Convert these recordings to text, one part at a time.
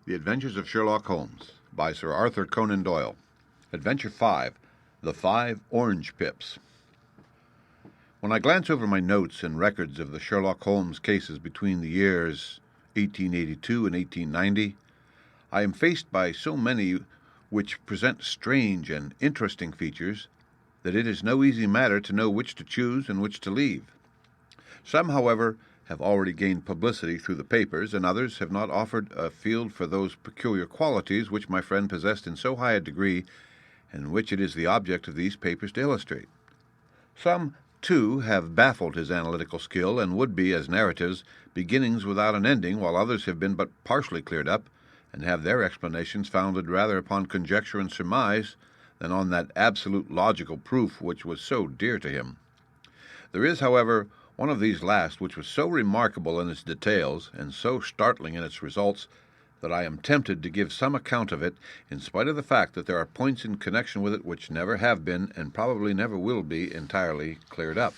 The Adventures of Sherlock Holmes by Sir Arthur Conan Doyle. Adventure 5, The 5 Orange Pips. When I glance over my notes and records of the Sherlock Holmes cases between the years 1882 and 1890, I am faced by so many which present strange and interesting features that it is no easy matter to know which to choose and which to leave. Some, however, have already gained publicity through the papers, and others have not offered a field for those peculiar qualities which my friend possessed in so high a degree, and which it is the object of these papers to illustrate. Some, too, have baffled his analytical skill, and would be, as narratives, beginnings without an ending, while others have been but partially cleared up, and have their explanations founded rather upon conjecture and surmise than on that absolute logical proof which was so dear to him. There is, however, one of these last which was so remarkable in its details and so startling in its results that I am tempted to give some account of it, in spite of the fact that there are points in connection with it which never have been and probably never will be entirely cleared up.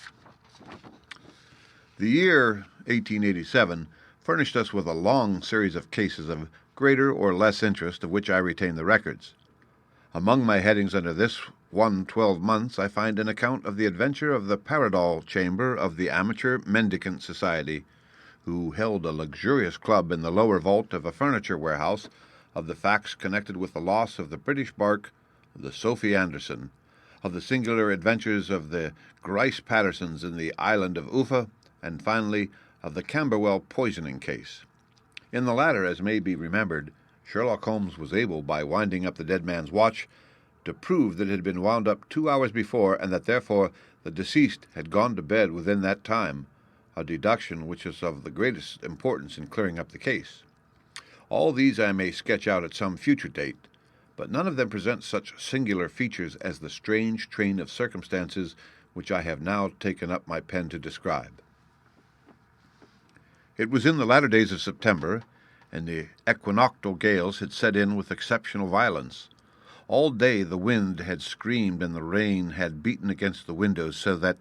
The year 1887 furnished us with a long series of cases of greater or less interest, of which I retain the records. Among my headings under this 12 months, I find an account of the adventure of the Paradol Chamber of the Amateur Mendicant Society, who held a luxurious club in the lower vault of a furniture warehouse, of the facts connected with the loss of the British bark, the Sophie Anderson, of the singular adventures of the Grice Pattersons in the island of Uffa, and finally of the Camberwell poisoning case. In the latter, as may be remembered, Sherlock Holmes was able, by winding up the dead man's watch, to prove that it had been wound up 2 hours before, and that therefore the deceased had gone to bed within that time, a deduction which is of the greatest importance in clearing up the case. All these I may sketch out at some future date, but none of them present such singular features as the strange train of circumstances which I have now taken up my pen to describe. It was in the latter days of September, and the equinoctial gales had set in with exceptional violence. All day the wind had screamed and the rain had beaten against the windows, so that,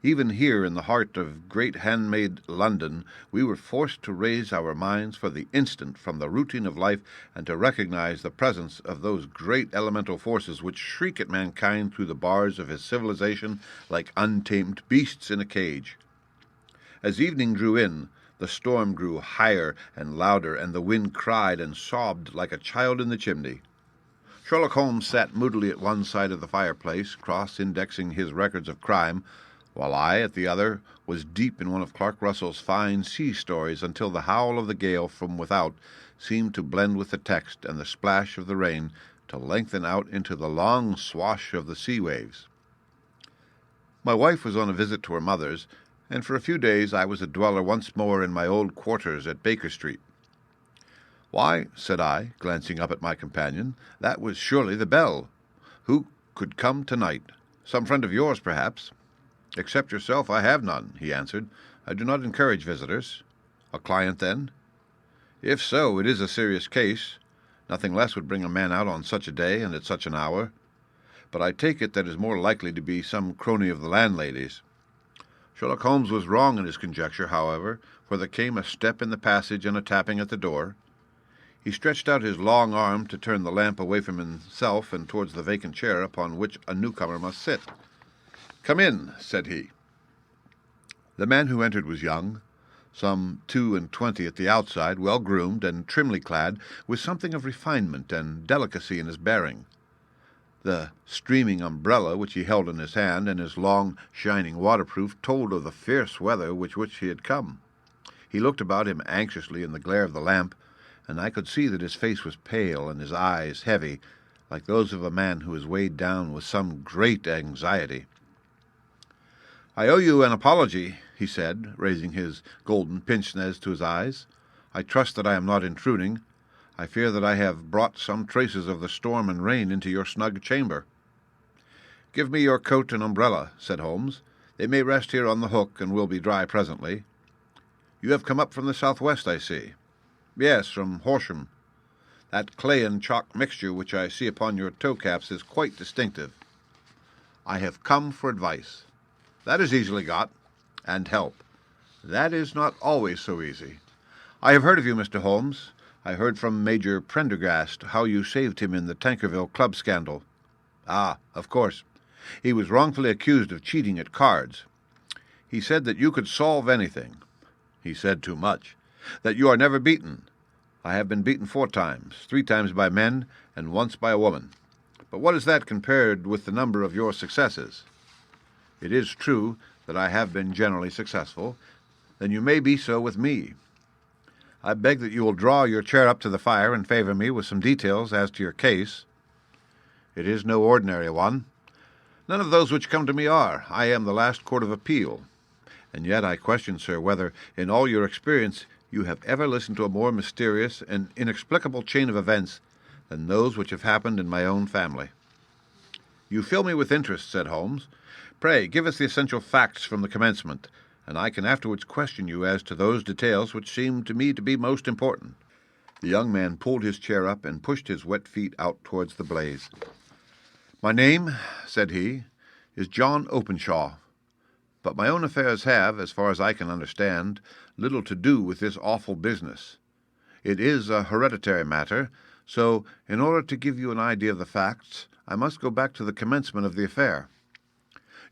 even here in the heart of great handmade London, we were forced to raise our minds for the instant from the routine of life and to recognize the presence of those great elemental forces which shriek at mankind through the bars of his civilization like untamed beasts in a cage. As evening drew in, the storm grew higher and louder, and the wind cried and sobbed like a child in the chimney. Sherlock Holmes sat moodily at one side of the fireplace, cross-indexing his records of crime, while I, at the other, was deep in one of Clark Russell's fine sea stories until the howl of the gale from without seemed to blend with the text and the splash of the rain to lengthen out into the long swash of the sea waves. My wife was on a visit to her mother's, and for a few days I was a dweller once more in my old quarters at Baker Street. "Why," said I, glancing up at my companion, "that was surely the bell. Who could come tonight? Some friend of yours, perhaps?" "Except yourself, I have none," he answered. "I do not encourage visitors." "A client, then?" "If so, it is a serious case. Nothing less would bring a man out on such a day and at such an hour. But I take it that is more likely to be some crony of the landlady's." Sherlock Holmes was wrong in his conjecture, however, for there came a step in the passage and a tapping at the door. He stretched out his long arm to turn the lamp away from himself and towards the vacant chair upon which a newcomer must sit. "Come in," said he. The man who entered was young, some 22 at the outside, well-groomed and trimly clad, with something of refinement and delicacy in his bearing. The streaming umbrella which he held in his hand and his long, shining waterproof told of the fierce weather with which he had come. He looked about him anxiously in the glare of the lamp, and I could see that his face was pale and his eyes heavy, like those of a man who is weighed down with some great anxiety. "I owe you an apology," he said, raising his golden pince-nez to his eyes. "I trust that I am not intruding. I fear that I have brought some traces of the storm and rain into your snug chamber." "Give me your coat and umbrella," said Holmes. "They may rest here on the hook, and will be dry presently. You have come up from the southwest, I see." "Yes, from Horsham. That clay and chalk mixture which I see upon your toe-caps is quite distinctive." "I have come for advice." "That is easily got." "And help." "That is not always so easy." "I have heard of you, Mr. Holmes. I heard from Major Prendergast how you saved him in the Tankerville Club scandal. Ah, of course. He was wrongfully accused of cheating at cards. He said that you could solve anything. He said too much. That you are never beaten. I have been beaten 4 times, 3 times by men, and once by a woman. But what is that compared with the number of your successes? It is true that I have been generally successful. Then you may be so with me. I beg that you will draw your chair up to the fire and favor me with some details as to your case. It is no ordinary one. None of those which come to me are. I am the last court of appeal. And yet I question, sir, whether in all your experience you have ever listened to a more mysterious and inexplicable chain of events than those which have happened in my own family. You fill me with interest, said Holmes. Pray, give us the essential facts from the commencement, and I can afterwards question you as to those details which seem to me to be most important. The young man pulled his chair up and pushed his wet feet out towards the blaze. My name, said he, is John Openshaw, but my own affairs have, as far as I can understand, little to do with this awful business. It is a hereditary matter, so in order to give you an idea of the facts, I must go back to the commencement of the affair.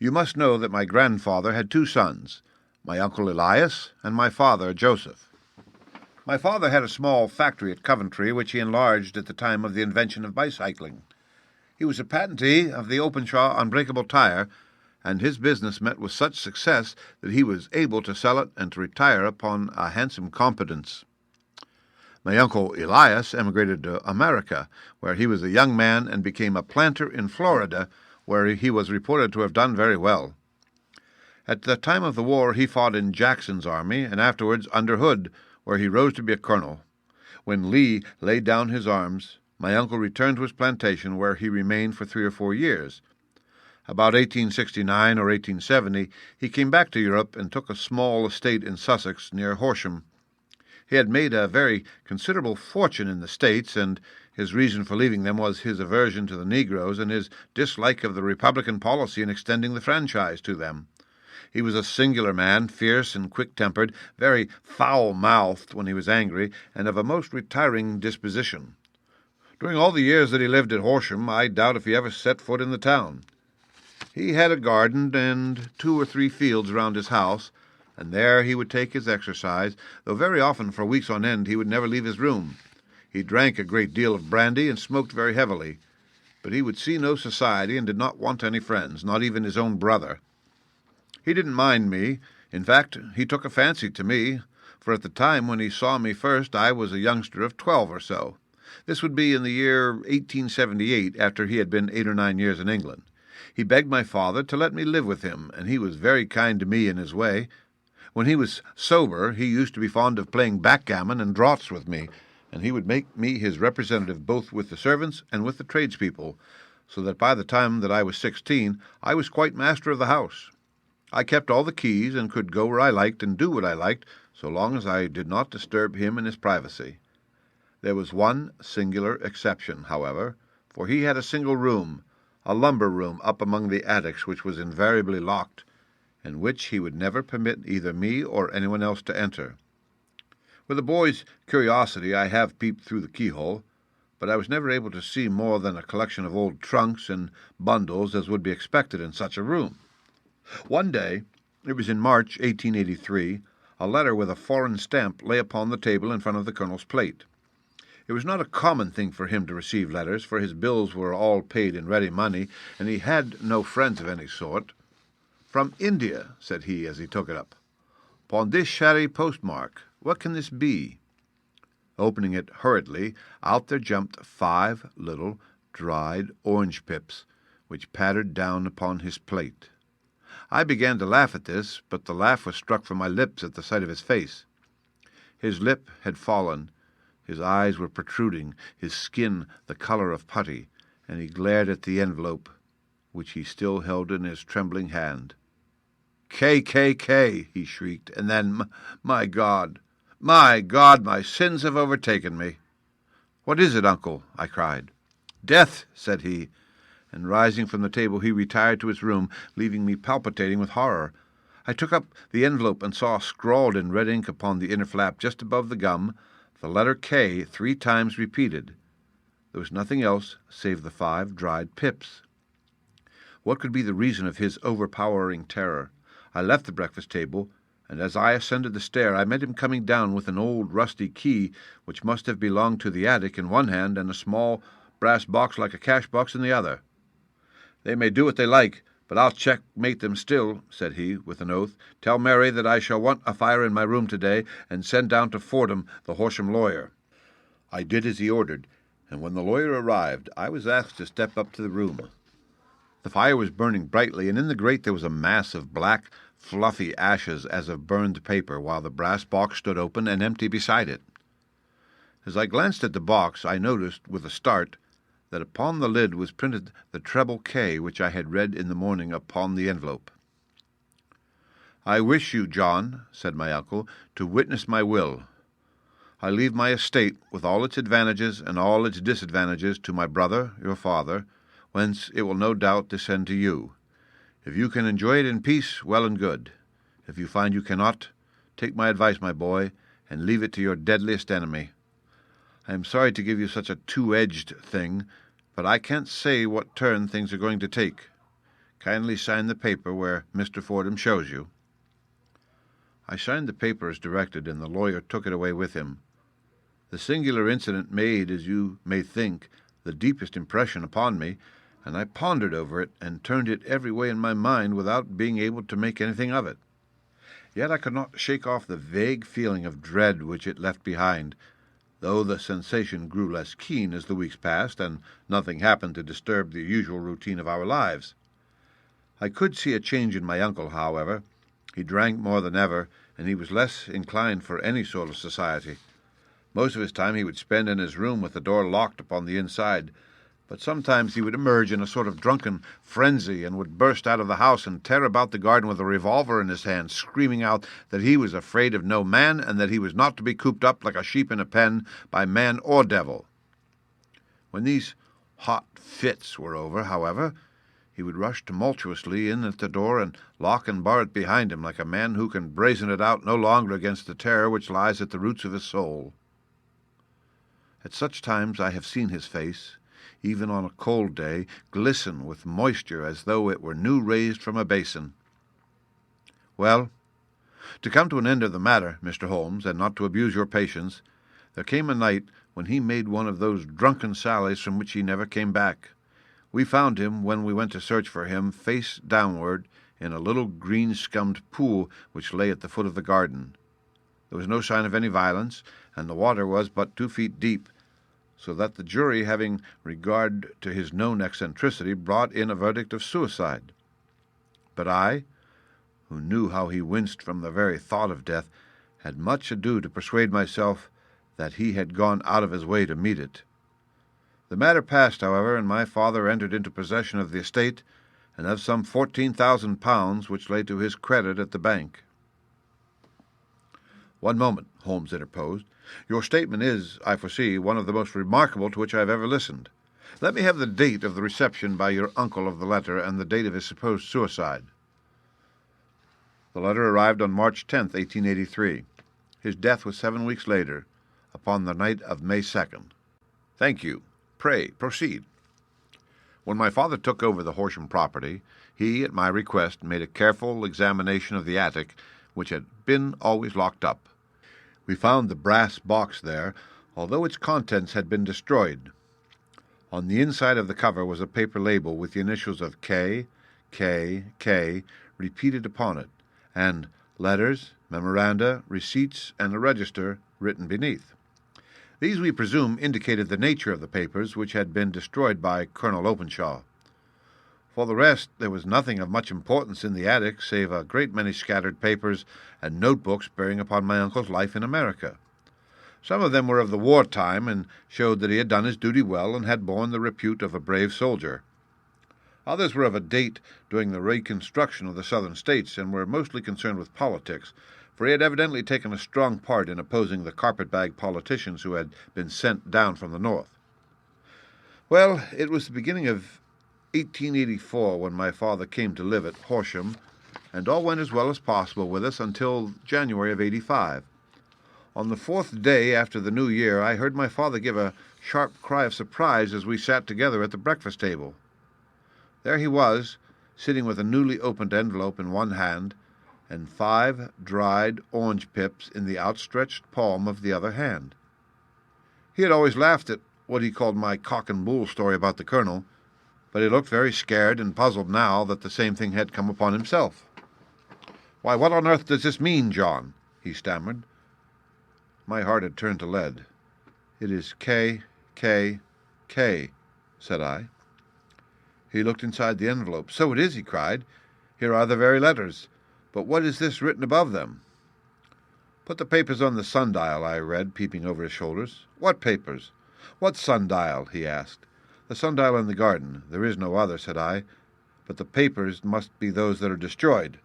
You must know that my grandfather had 2 sons, my uncle Elias and my father Joseph. My father had a small factory at Coventry, which he enlarged at the time of the invention of bicycling. He was a patentee of the Openshaw unbreakable tire, and his business met with such success that he was able to sell it and to retire upon a handsome competence. My uncle Elias emigrated to America, where he was a young man and became a planter in Florida, where he was reported to have done very well. At the time of the war he fought in Jackson's army, and afterwards under Hood, where he rose to be a colonel. When Lee laid down his arms, my uncle returned to his plantation, where he remained for 3 or 4 years. About 1869 or 1870 he came back to Europe and took a small estate in Sussex near Horsham. He had made a very considerable fortune in the States, and his reason for leaving them was his aversion to the Negroes and his dislike of the Republican policy in extending the franchise to them. He was a singular man, fierce and quick-tempered, very foul-mouthed when he was angry, and of a most retiring disposition. During all the years that he lived at Horsham, I doubt if he ever set foot in the town. He had a garden and 2 or 3 fields round his house, and there he would take his exercise, though very often for weeks on end he would never leave his room. He drank a great deal of brandy and smoked very heavily, but he would see no society and did not want any friends, not even his own brother. He didn't mind me. In fact, he took a fancy to me, for at the time when he saw me first I was a youngster of 12 or so. This would be in the year 1878, after he had been 8 or 9 years in England. He begged my father to let me live with him, and he was very kind to me in his way. When he was sober, he used to be fond of playing backgammon and draughts with me, and he would make me his representative both with the servants and with the tradespeople, so that by the time that I was 16, I was quite master of the house. I kept all the keys and could go where I liked and do what I liked, so long as I did not disturb him in his privacy. There was one singular exception, however, for he had a single room, a lumber room up among the attics, which was invariably locked, and which he would never permit either me or anyone else to enter. With a boy's curiosity I have peeped through the keyhole, but I was never able to see more than a collection of old trunks and bundles as would be expected in such a room. One day, it was in March 1883, a letter with a foreign stamp lay upon the table in front of the colonel's plate. It was not a common thing for him to receive letters, for his bills were all paid in ready money, and he had no friends of any sort. "From India," said he as he took it up. "Pondicherry postmark. What can this be?" Opening it hurriedly, out there jumped 5 little dried orange pips, which pattered down upon his plate. I began to laugh at this, but the laugh was struck from my lips at the sight of his face. His lip had fallen, his eyes were protruding, his skin the color of putty, and he glared at the envelope, which he still held in his trembling hand. "KKK!" he shrieked, and then, my God, my sins have overtaken me." "What is it, uncle?" I cried. "Death," said he, and rising from the table he retired to his room, leaving me palpitating with horror. I took up the envelope and saw scrawled in red ink upon the inner flap, just above the gum, the letter K 3 times repeated. There was nothing else save the 5 dried pips. What could be the reason of his overpowering terror? I left the breakfast table, and as I ascended the stair I met him coming down with an old rusty key which must have belonged to the attic in one hand and a small brass box like a cash box in the other. "They may do what they like, but I'll checkmate them still," said he, with an oath. "Tell Mary that I shall want a fire in my room today, and send down to Fordham the Horsham lawyer." I did as he ordered, and when the lawyer arrived I was asked to step up to the room. The fire was burning brightly, and in the grate there was a mass of black, fluffy ashes as of burned paper, while the brass box stood open and empty beside it. As I glanced at the box, I noticed, with a start, that upon the lid was printed the treble K which I had read in the morning upon the envelope. "I wish you, John," said my uncle, "to witness my will. I leave my estate, with all its advantages and all its disadvantages, to my brother, your father, whence it will no doubt descend to you. If you can enjoy it in peace, well and good. If you find you cannot, take my advice, my boy, and leave it to your deadliest enemy. I am sorry to give you such a two-edged thing, but I can't say what turn things are going to take. Kindly sign the paper where Mr. Fordham shows you." I signed the paper as directed, and the lawyer took it away with him. The singular incident made, as you may think, the deepest impression upon me, and I pondered over it and turned it every way in my mind without being able to make anything of it. Yet I could not shake off the vague feeling of dread which it left behind, though the sensation grew less keen as the weeks passed, and nothing happened to disturb the usual routine of our lives. I could see a change in my uncle, however. He drank more than ever, and he was less inclined for any sort of society. Most of his time he would spend in his room with the door locked upon the inside, but sometimes he would emerge in a sort of drunken frenzy and would burst out of the house and tear about the garden with a revolver in his hand, screaming out that he was afraid of no man and that he was not to be cooped up like a sheep in a pen by man or devil. When these hot fits were over, however, he would rush tumultuously in at the door and lock and bar it behind him like a man who can brazen it out no longer against the terror which lies at the roots of his soul. At such times I have seen his face, even on a cold day, glisten with moisture as though it were new raised from a basin. Well, to come to an end of the matter, Mr. Holmes, and not to abuse your patience, there came a night when he made one of those drunken sallies from which he never came back. We found him, when we went to search for him, face downward in a little green-scummed pool which lay at the foot of the garden. There was no sign of any violence, and the water was but 2 feet deep, so that the jury, having regard to his known eccentricity, brought in a verdict of suicide. But I, who knew how he winced from the very thought of death, had much ado to persuade myself that he had gone out of his way to meet it. The matter passed, however, and my father entered into possession of the estate and of some £14,000 which lay to his credit at the bank. "One moment," Holmes interposed. "Your statement is, I foresee, one of the most remarkable to which I have ever listened. Let me have the date of the reception by your uncle of the letter and the date of his supposed suicide." The letter arrived on March 10th, 1883. His death was 7 weeks later, upon the night of May 2nd. "Thank you. Pray, proceed." When my father took over the Horsham property, he, at my request, made a careful examination of the attic, which had been always locked up. We found the brass box there, although its contents had been destroyed. On the inside of the cover was a paper label with the initials of K, K, K repeated upon it, and letters, memoranda, receipts, and a register written beneath. These, we presume, indicated the nature of the papers which had been destroyed by Colonel Openshaw. For the rest, there was nothing of much importance in the attic, save a great many scattered papers and notebooks bearing upon my uncle's life in America. Some of them were of the war-time, and showed that he had done his duty well and had borne the repute of a brave soldier. Others were of a date during the reconstruction of the Southern States, and were mostly concerned with politics, for he had evidently taken a strong part in opposing the carpet-bag politicians who had been sent down from the North. Well, it was the beginning of 1884 when my father came to live at Horsham, and all went as well as possible with us until January of '85. On the 4th day after the New Year, I heard my father give a sharp cry of surprise as we sat together at the breakfast table. There he was, sitting with a newly opened envelope in one hand and 5 dried orange pips in the outstretched palm of the other hand. He had always laughed at what he called my cock and bull story about the colonel, but he looked very scared and puzzled now that the same thing had come upon himself. "Why, what on earth does this mean, John?" he stammered. My heart had turned to lead. "It is K, K, K," said I. He looked inside the envelope. "So it is," he cried. "Here are the very letters. But what is this written above them?" "Put the papers on the sundial," I read, peeping over his shoulders. "What papers? What sundial?" he asked. "The sundial in the garden. There is no other," said I. "But the papers must be those that are destroyed."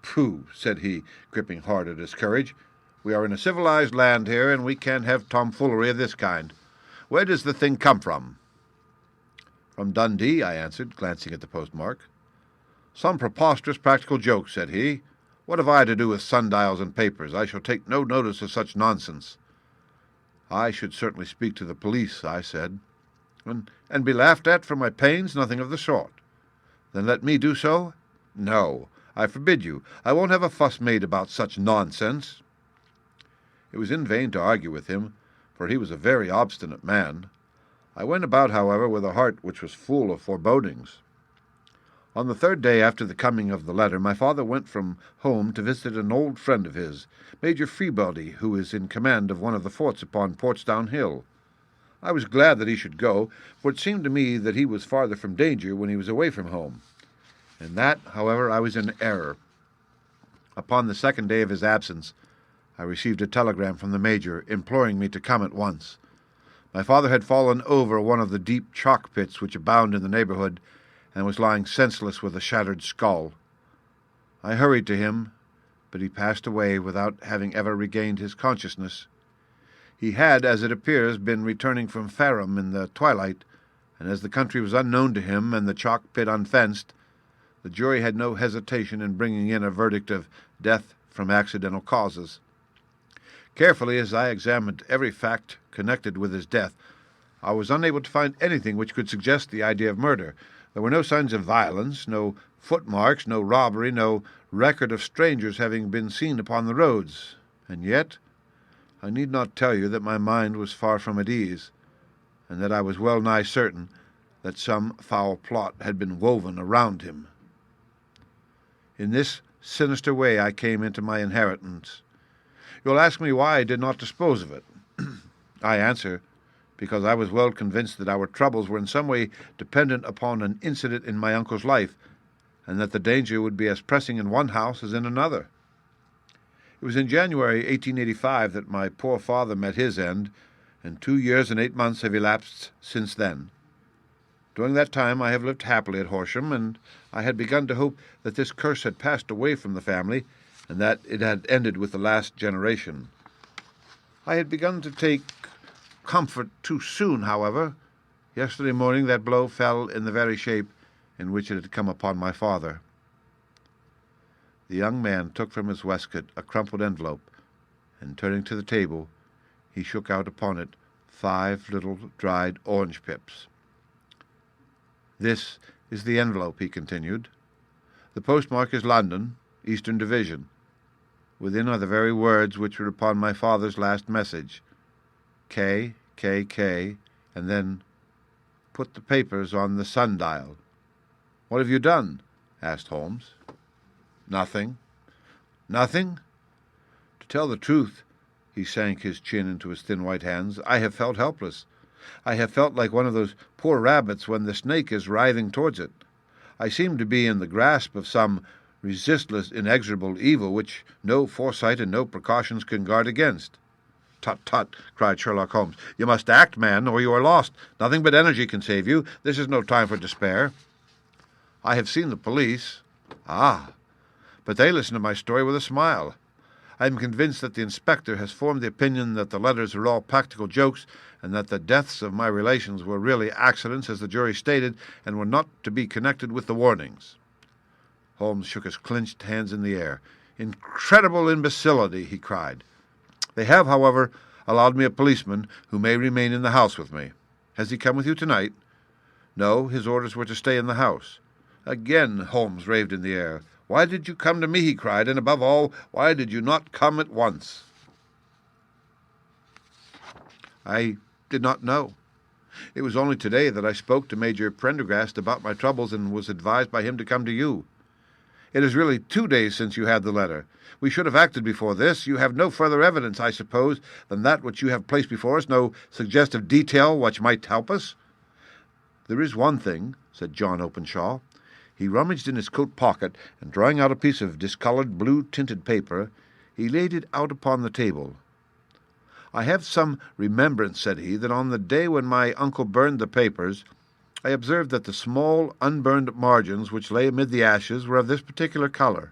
"Pooh," said he, gripping hard at his courage. "We are in a civilized land here, and we can't have tomfoolery of this kind. Where does the thing come from?" "From Dundee," I answered, glancing at the postmark. "Some preposterous practical joke," said he. "What have I to do with sundials and papers? I shall take no notice of such nonsense." "I should certainly speak to the police," I said. And be laughed at for my pains? Nothing of the sort." "Then let me do so?" "No, I forbid you. I won't have a fuss made about such nonsense." It was in vain to argue with him, for he was a very obstinate man. I went about, however, with a heart which was full of forebodings. On the 3rd day after the coming of the letter, my father went from home to visit an old friend of his, Major Freebody, who is in command of one of the forts upon Portsdown Hill. I was glad that he should go, for it seemed to me that he was farther from danger when he was away from home. In that, however, I was in error. Upon the 2nd day of his absence, I received a telegram from the Major imploring me to come at once. My father had fallen over one of the deep chalk pits which abound in the neighborhood, and was lying senseless with a shattered skull. I hurried to him, but he passed away without having ever regained his consciousness. He had, as it appears, been returning from Fareham in the twilight, and as the country was unknown to him and the chalk pit unfenced, the jury had no hesitation in bringing in a verdict of death from accidental causes. Carefully as I examined every fact connected with his death, I was unable to find anything which could suggest the idea of murder. There were no signs of violence, no footmarks, no robbery, no record of strangers having been seen upon the roads. And yet, I need not tell you that my mind was far from at ease, and that I was well nigh certain that some foul plot had been woven around him. In this sinister way I came into my inheritance. You'll ask me why I did not dispose of it. I answer, because I was well convinced that our troubles were in some way dependent upon an incident in my uncle's life, and that the danger would be as pressing in one house as in another. It was in January 1885 that my poor father met his end, and 2 years and 8 months have elapsed since then. During that time I have lived happily at Horsham, and I had begun to hope that this curse had passed away from the family, and that it had ended with the last generation. I had begun to take comfort too soon, however. Yesterday morning that blow fell in the very shape in which it had come upon my father. The young man took from his waistcoat a crumpled envelope, and turning to the table, he shook out upon it 5 little dried orange pips. "This is the envelope," he continued. "The postmark is London, Eastern Division. Within are the very words which were upon my father's last message. K, K, K, and then put the papers on the sundial." "What have you done?" asked Holmes. "Nothing." "Nothing?" To tell the truth," he sank his chin into his thin white hands, "I have felt helpless. I have felt like one of those poor rabbits when the snake is writhing towards it. I seem to be in the grasp of some resistless, inexorable evil which no foresight and no precautions can guard against." "Tut, tut!" cried Sherlock Holmes. "You must act, man, or you are lost. Nothing but energy can save you. This is no time for despair." "I have seen the police." "Ah! But they listen to my story with a smile. I am convinced that the inspector has formed the opinion that the letters are all practical jokes, and that the deaths of my relations were really accidents, as the jury stated, and were not to be connected with the warnings." Holmes shook his clenched hands in the air. "Incredible imbecility!" he cried. They have, however, allowed me a policeman who may remain in the house with me. Has he come with you tonight?" "No, his orders were to stay in the house." Again Holmes raved in the air. "Why did you come to me?" he cried, "and above all, why did you not come at once?" "I did not know. It was only today that I spoke to Major Prendergast about my troubles and was advised by him to come to you. It is really 2 days since you had the letter. We should have acted before this. You have no further evidence, I suppose, than that which you have placed before us, no suggestive detail which might help us?" "There is one thing," said John Openshaw. He rummaged in his coat pocket, and drawing out a piece of discoloured blue-tinted paper, he laid it out upon the table. "I have some remembrance," said he, "that on the day when my uncle burned the papers, I observed that the small unburned margins which lay amid the ashes were of this particular colour.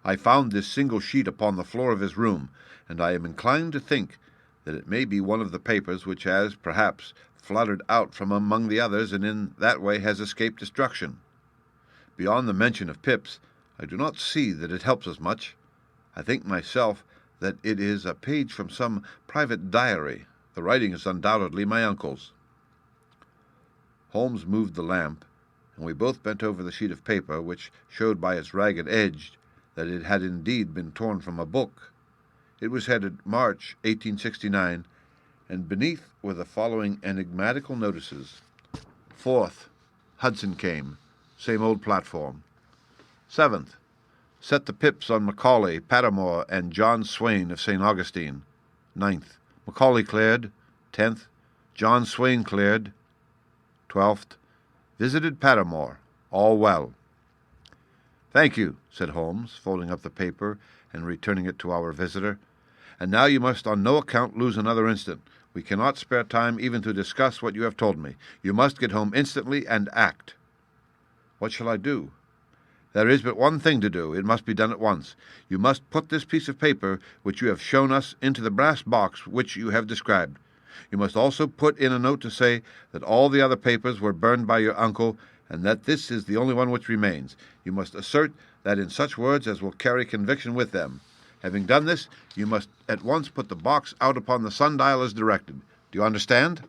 I found this single sheet upon the floor of his room, and I am inclined to think that it may be one of the papers which has, perhaps, fluttered out from among the others, and in that way has escaped destruction. Beyond the mention of Pip's, I do not see that it helps us much. I think myself that it is a page from some private diary. The writing is undoubtedly my uncle's." Holmes moved the lamp, and we both bent over the sheet of paper, which showed by its ragged edge that it had indeed been torn from a book. It was headed March 1869, and beneath were the following enigmatical notices: 4th, Hudson came, same old platform. 7th, set the pips on Macaulay, Patamore, and John Swain of St. Augustine. 9th, Macaulay cleared. 10th, John Swain cleared. 12th, visited Patamore, all well. "Thank you," said Holmes, folding up the paper and returning it to our visitor. "And now you must on no account lose another instant. We cannot spare time even to discuss what you have told me. You must get home instantly and act." "What shall I do?" "There is but one thing to do. It must be done at once. You must put this piece of paper which you have shown us into the brass box which you have described. You must also put in a note to say that all the other papers were burned by your uncle, and that this is the only one which remains. You must assert that in such words as will carry conviction with them. Having done this, you must at once put the box out upon the sundial as directed. Do you understand?"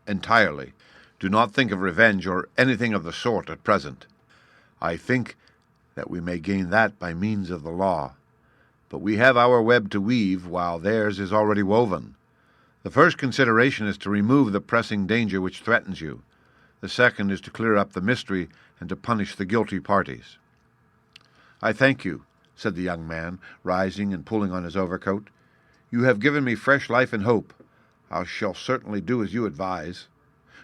"Entirely. Do not think of revenge or anything of the sort at present. I think that we may gain that by means of the law. But we have our web to weave, while theirs is already woven. The first consideration is to remove the pressing danger which threatens you. The second is to clear up the mystery and to punish the guilty parties." "I thank you," said the young man, rising and pulling on his overcoat. "You have given me fresh life and hope. I shall certainly do as you advise.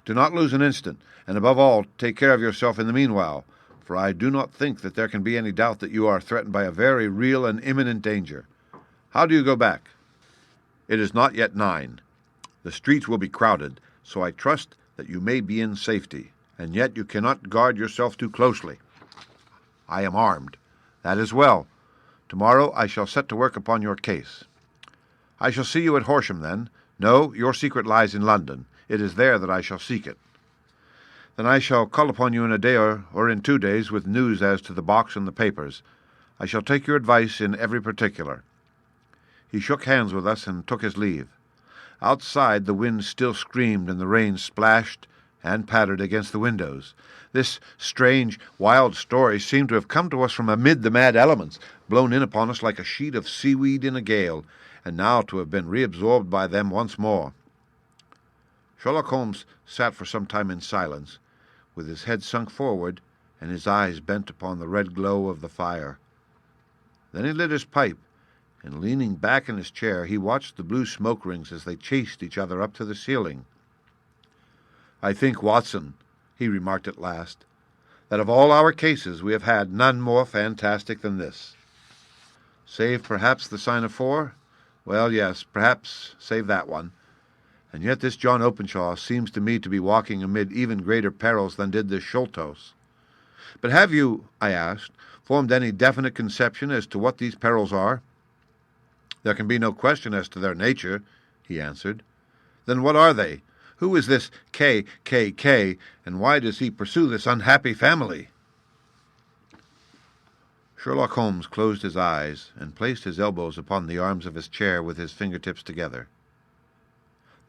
Do not lose an instant, and above all, take care of yourself in the meanwhile, for I do not think that there can be any doubt that you are threatened by a very real and imminent danger. How do you go back?" "It is not yet 9. The streets will be crowded, so I trust that you may be in safety, and yet you cannot guard yourself too closely." "I am armed." "That is well. Tomorrow I shall set to work upon your case." "I shall see you at Horsham, then." "No, your secret lies in London. It is there that I shall seek it." "Then I shall call upon you in a day or in 2 days with news as to the box and the papers. I shall take your advice in every particular." He shook hands with us and took his leave. Outside the wind still screamed and the rain splashed and pattered against the windows. This strange, wild story seemed to have come to us from amid the mad elements, blown in upon us like a sheet of seaweed in a gale, and now to have been reabsorbed by them once more. Sherlock Holmes sat for some time in silence, with his head sunk forward and his eyes bent upon the red glow of the fire. Then he lit his pipe, and leaning back in his chair, he watched the blue smoke rings as they chased each other up to the ceiling. "I think, Watson," he remarked at last, "that of all our cases we have had none more fantastic than this. Save perhaps the sign of 4? Well, yes, perhaps save that one. And yet this John Openshaw seems to me to be walking amid even greater perils than did this Sholtos. But have you," I asked, "formed any definite conception as to what these perils are?" "There can be no question as to their nature," he answered. "Then what are they? Who is this K, and why does he pursue this unhappy family?" Sherlock Holmes closed his eyes and placed his elbows upon the arms of his chair with his fingertips together.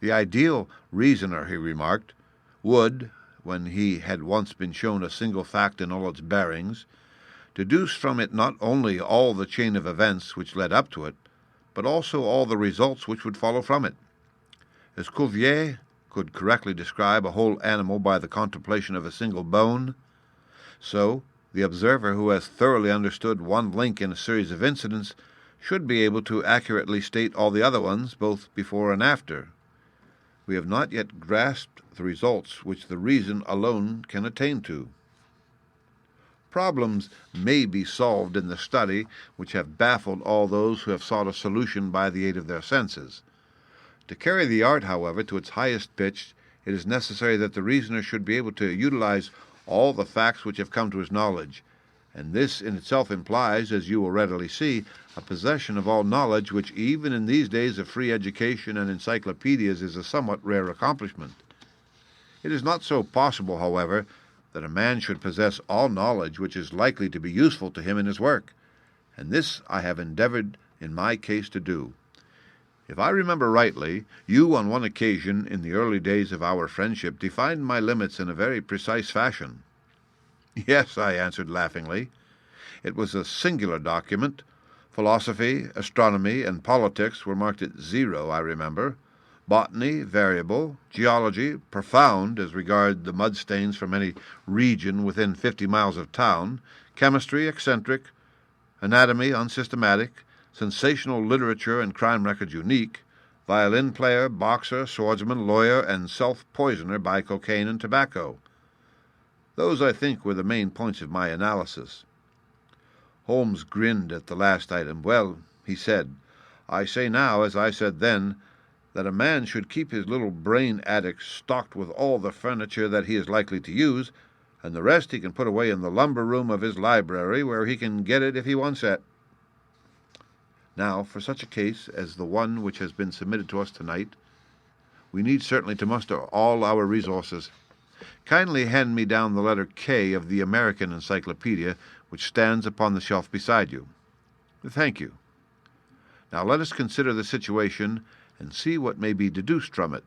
The ideal reasoner, he remarked, would, when he had once been shown a single fact in all its bearings, deduce from it not only all the chain of events which led up to it, but also all the results which would follow from it. As Cuvier could correctly describe a whole animal by the contemplation of a single bone, so the observer who has thoroughly understood one link in a series of incidents should be able to accurately state all the other ones, both before and after. We have not yet grasped the results which the reason alone can attain to. Problems may be solved in the study which have baffled all those who have sought a solution by the aid of their senses. To carry the art, however, to its highest pitch, it is necessary that the reasoner should be able to utilize all the facts which have come to his knowledge, and this in itself implies, as you will readily see, a possession of all knowledge which even in these days of free education and encyclopedias is a somewhat rare accomplishment. It is not so possible, however, that a man should possess all knowledge which is likely to be useful to him in his work, and this I have endeavored in my case to do. If I remember rightly, you on one occasion in the early days of our friendship defined my limits in a very precise fashion. Yes, I answered laughingly. It was a singular document. Philosophy, astronomy, and politics were marked at 0, I remember. Botany, variable. Geology, profound as regard the mud stains from any region within 50 miles of town. Chemistry, eccentric. Anatomy, unsystematic. Sensational literature and crime records unique. Violin player, boxer, swordsman, lawyer, and self-poisoner by cocaine and tobacco. Those, I think, were the main points of my analysis. Holmes grinned at the last item. Well, he said, I say now, as I said then, that a man should keep his little brain attic stocked with all the furniture that he is likely to use, and the rest he can put away in the lumber room of his library, where he can get it if he wants it. Now, for such a case as the one which has been submitted to us tonight, we need certainly to muster all our resources. Kindly hand me down the letter K of the American Encyclopedia, which stands upon the shelf beside you. Thank you. Now let us consider the situation and see what may be deduced from it.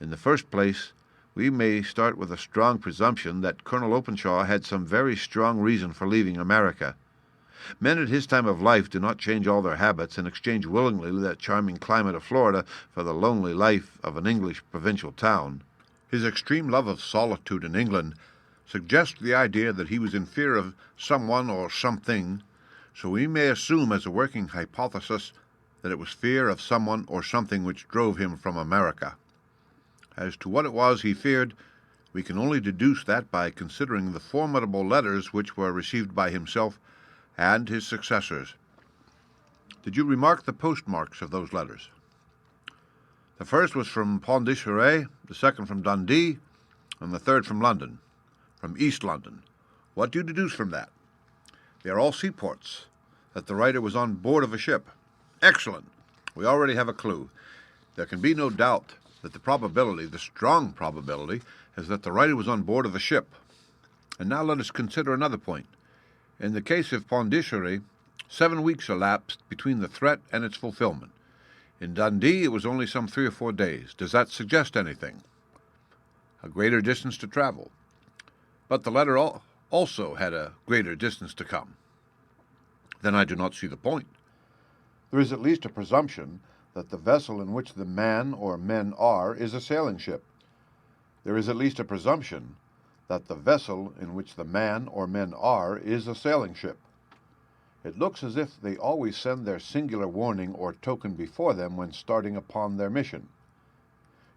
In the first place, we may start with a strong presumption that Colonel Openshaw had some very strong reason for leaving America. Men at his time of life do not change all their habits and exchange willingly that charming climate of Florida for the lonely life of an English provincial town. His extreme love of solitude in England suggests the idea that he was in fear of someone or something, so we may assume as a working hypothesis that it was fear of someone or something which drove him from America. As to what it was he feared, we can only deduce that by considering the formidable letters which were received by himself and his successors. Did you remark the postmarks of those letters? The first was from Pondicherry, the second from Dundee, and the third from London, from East London. What do you deduce from that? They are all seaports, that the writer was on board of a ship. Excellent. We already have a clue. There can be no doubt that the probability, the strong probability, is that the writer was on board of a ship. And now let us consider another point. In the case of Pondicherry, 7 weeks elapsed between the threat and its fulfillment. In Dundee, it was only some 3 or 4 days. Does that suggest anything? A greater distance to travel. But the letter also had a greater distance to come. Then I do not see the point. There is at least a presumption that the vessel in which the man or men are is a sailing ship. There is at least a presumption that the vessel in which the man or men are is a sailing ship. It looks as if they always send their singular warning or token before them when starting upon their mission.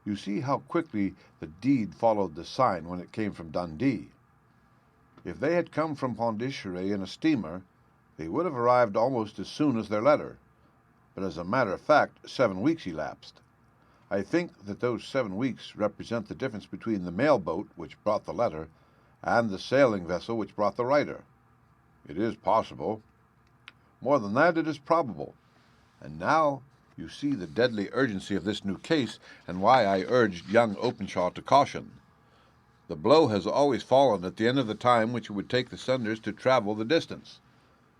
You see how quickly the deed followed the sign when it came from Dundee. If they had come from Pondicherry in a steamer, they would have arrived almost as soon as their letter. But as a matter of fact, 7 weeks elapsed. I think that those 7 weeks represent the difference between the mail boat which brought the letter and the sailing vessel which brought the writer. It is possible. More than that, it is probable. And now you see the deadly urgency of this new case and why I urged young Openshaw to caution. The blow has always fallen at the end of the time which it would take the senders to travel the distance.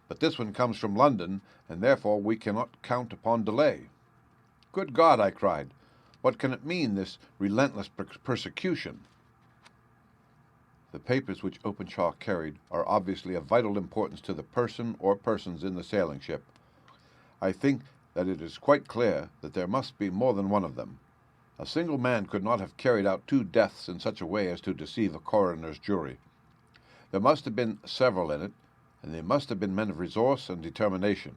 But this one comes from London, and therefore we cannot count upon delay." "Good God!" I cried. "What can it mean, this relentless persecution?" The papers which Openshaw carried are obviously of vital importance to the person or persons in the sailing ship. I think that it is quite clear that there must be more than one of them. A single man could not have carried out 2 deaths in such a way as to deceive a coroner's jury. There must have been several in it, and they must have been men of resource and determination.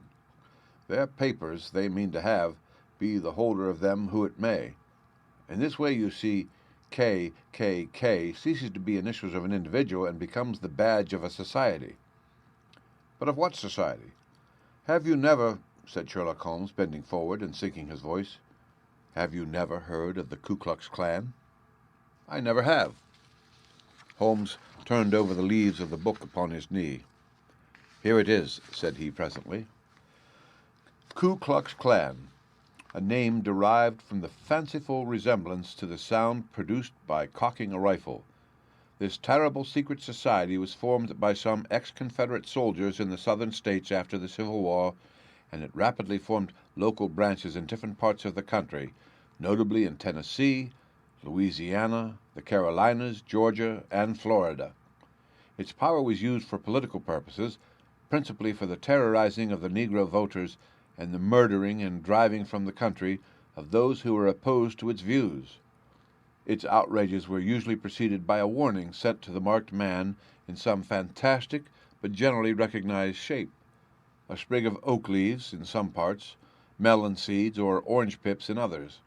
Their papers they mean to have, be the holder of them who it may. In this way, you see, KKK ceases to be initials of an individual and becomes the badge of a society. But of what society? "Have you never," said Sherlock Holmes, bending forward and sinking his voice, "have you never heard of the Ku Klux Klan?" "I never have." Holmes turned over the leaves of the book upon his knee. "Here it is," said he presently. "Ku Klux Klan, a name derived from the fanciful resemblance to the sound produced by cocking a rifle. This terrible secret society was formed by some ex-Confederate soldiers in the Southern states after the Civil War, and it rapidly formed local branches in different parts of the country, notably in Tennessee, Louisiana, the Carolinas, Georgia, and Florida. Its power was used for political purposes, principally for the terrorizing of the Negro voters and the murdering and driving from the country of those who were opposed to its views. Its outrages were usually preceded by a warning sent to the marked man in some fantastic but generally recognized shape: a sprig of oak leaves in some parts, melon seeds or orange pips in others.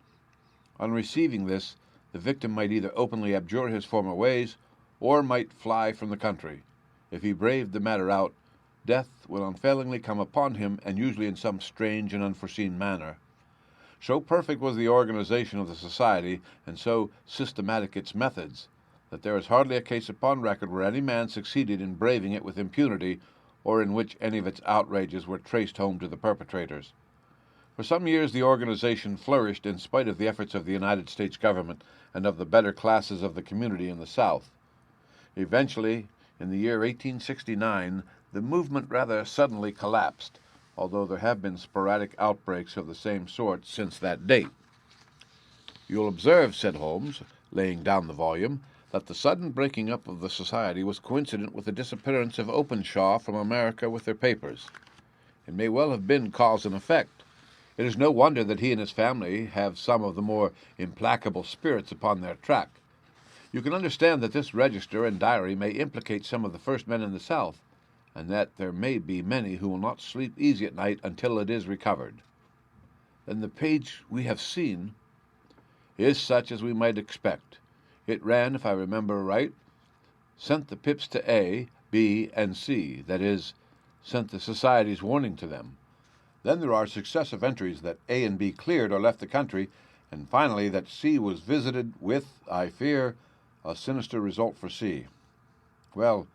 On receiving this, the victim might either openly abjure his former ways, or might fly from the country. If he braved the matter out, death will unfailingly come upon him, and usually in some strange and unforeseen manner. So perfect was the organization of the society, and so systematic its methods, that there is hardly a case upon record where any man succeeded in braving it with impunity, or in which any of its outrages were traced home to the perpetrators. For some years the organization flourished in spite of the efforts of the United States government and of the better classes of the community in the South. Eventually, in the year 1869, the movement rather suddenly collapsed, although there have been sporadic outbreaks of the same sort since that date. "You'll observe," said Holmes, laying down the volume, "that the sudden breaking up of the society was coincident with the disappearance of Openshaw from America with their papers. It may well have been cause and effect. It is no wonder that he and his family have some of the more implacable spirits upon their track. You can understand that this register and diary may implicate some of the first men in the South, and that there may be many who will not sleep easy at night until it is recovered." "Then the page we have seen—" "Is such as we might expect. It ran, if I remember right, sent the pips to A, B, and C, that is, sent the society's warning to them. Then there are successive entries that A and B cleared or left the country, and finally that C was visited with, I fear, a sinister result for C. Well,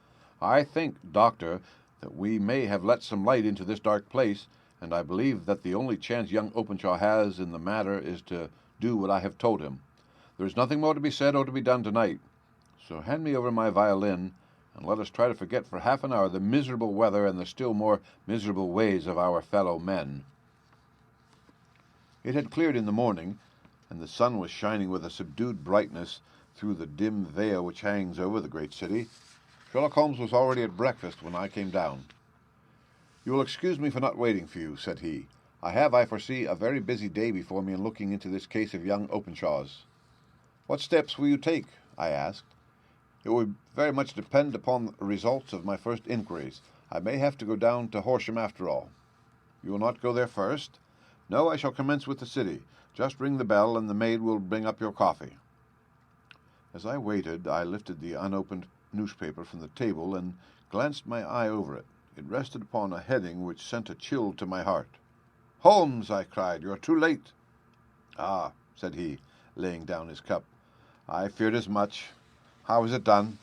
I think, Doctor, that we may have let some light into this dark place, and I believe that the only chance young Openshaw has in the matter is to do what I have told him. There is nothing more to be said or to be done tonight, so hand me over my violin, and let us try to forget for half an hour the miserable weather and the still more miserable ways of our fellow men." It had cleared in the morning, and the sun was shining with a subdued brightness through the dim veil which hangs over the great city. Sherlock Holmes was already at breakfast when I came down. "You will excuse me for not waiting for you," said he. "I have, I foresee, a very busy day before me in looking into this case of young Openshaw's." "What steps will you take?" I asked. "It will very much depend upon the results of my first inquiries. I may have to go down to Horsham after all." "You will not go there first?" "No, I shall commence with the city. Just ring the bell, and the maid will bring up your coffee." As I waited, I lifted the unopened newspaper from the table and glanced my eye over it. It rested upon a heading which sent a chill to my heart. "Holmes," I cried, "you are too late." "Ah," said he, laying down his cup, "I feared as much. How is it done?"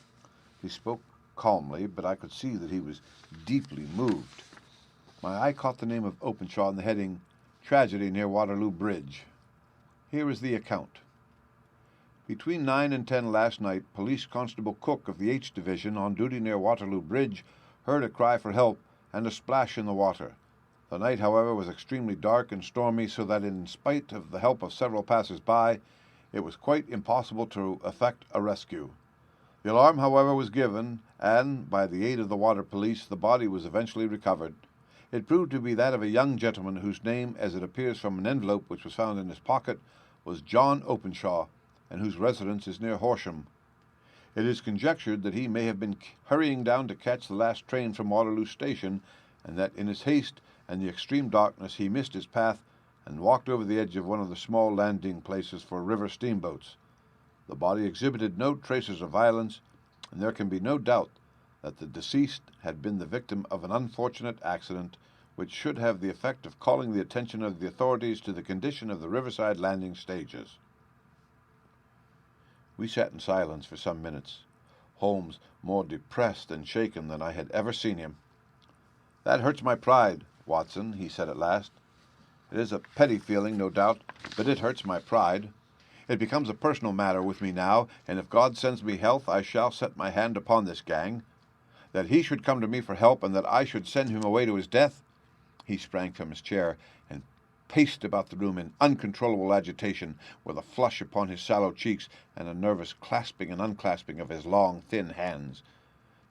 He spoke calmly, but I could see that he was deeply moved. My eye caught the name of Openshaw in the heading, "Tragedy near Waterloo Bridge." Here is the account. "Between 9 and 10 last night, Police Constable Cook of the H Division, on duty near Waterloo Bridge, heard a cry for help and a splash in the water. The night, however, was extremely dark and stormy, so that in spite of the help of several passers-by, it was quite impossible to effect a rescue. The alarm, however, was given, and, by the aid of the water police, the body was eventually recovered. It proved to be that of a young gentleman whose name, as it appears from an envelope which was found in his pocket, was John Openshaw, and whose residence is near Horsham. It is conjectured that he may have been hurrying down to catch the last train from Waterloo Station, and that in his haste and the extreme darkness he missed his path and walked over the edge of one of the small landing places for river steamboats. The body exhibited no traces of violence, and there can be no doubt that the deceased had been the victim of an unfortunate accident which should have the effect of calling the attention of the authorities to the condition of the riverside landing stages. We sat in silence for some minutes, Holmes more depressed and shaken than I had ever seen him. "That hurts my pride, Watson," he said at last. "It is a petty feeling, no doubt, but it hurts my pride. It becomes a personal matter with me now, and if God sends me health, I shall set my hand upon this gang. That he should come to me for help, and that I should send him away to his death." He sprang from his chair and paced about the room in uncontrollable agitation, with a flush upon his sallow cheeks and a nervous clasping and unclasping of his long, thin hands.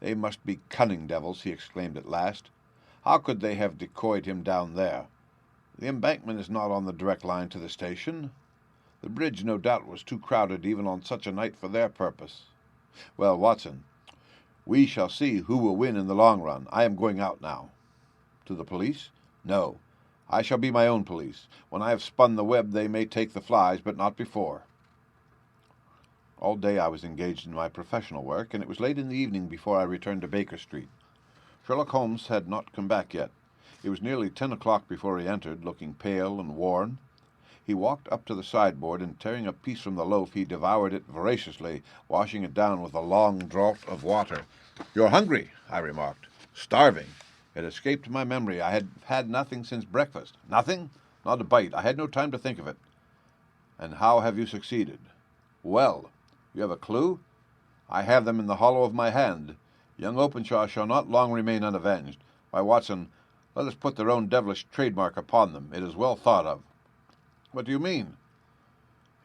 "They must be cunning devils," he exclaimed at last. "How could they have decoyed him down there? The embankment is not on the direct line to the station. The bridge, no doubt, was too crowded even on such a night for their purpose. Well, Watson, we shall see who will win in the long run. I am going out now." "To the police?" "No. I shall be my own police. When I have spun the web they may take the flies, but not before." All day I was engaged in my professional work, and it was late in the evening before I returned to Baker Street. Sherlock Holmes had not come back yet. It was nearly 10 o'clock before he entered, looking pale and worn. He walked up to the sideboard, and tearing a piece from the loaf, he devoured it voraciously, washing it down with a long draught of water. "You're hungry," I remarked. "Starving." It escaped my memory. I had had nothing since breakfast. "Nothing?" "Not a bite. I had no time to think of it." "And how have you succeeded?" "Well. You have a clue?" "I have them in the hollow of my hand. Young Openshaw shall not long remain unavenged. Why, Watson, let us put their own devilish trademark upon them. It is well thought of." "What do you mean?"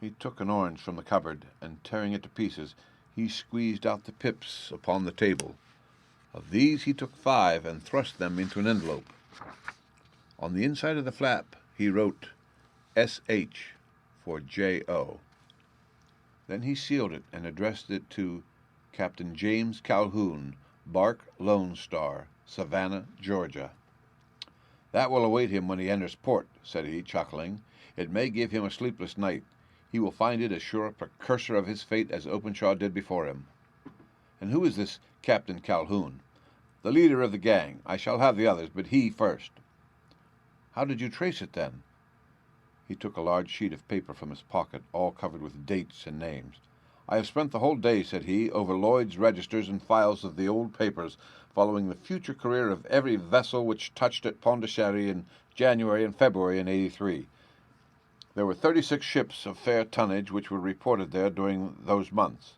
He took an orange from the cupboard, and tearing it to pieces, he squeezed out the pips upon the table. Of these he took 5 and thrust them into an envelope. On the inside of the flap he wrote S.H. for J.O. Then he sealed it and addressed it to Captain James Calhoun, bark Lone Star, Savannah, Georgia. "That will await him when he enters port," said he, chuckling. "It may give him a sleepless night. He will find it as sure a precursor of his fate as Openshaw did before him." "And who is this Captain Calhoun?" "The leader of the gang. I shall have the others, but he first." "How did you trace it, then?" He took a large sheet of paper from his pocket, all covered with dates and names. "I have spent the whole day," said he, "over Lloyd's registers and files of the old papers, following the future career of every vessel which touched at Pondicherry in January and February in '83. There were 36 ships of fair tonnage which were reported there during those months.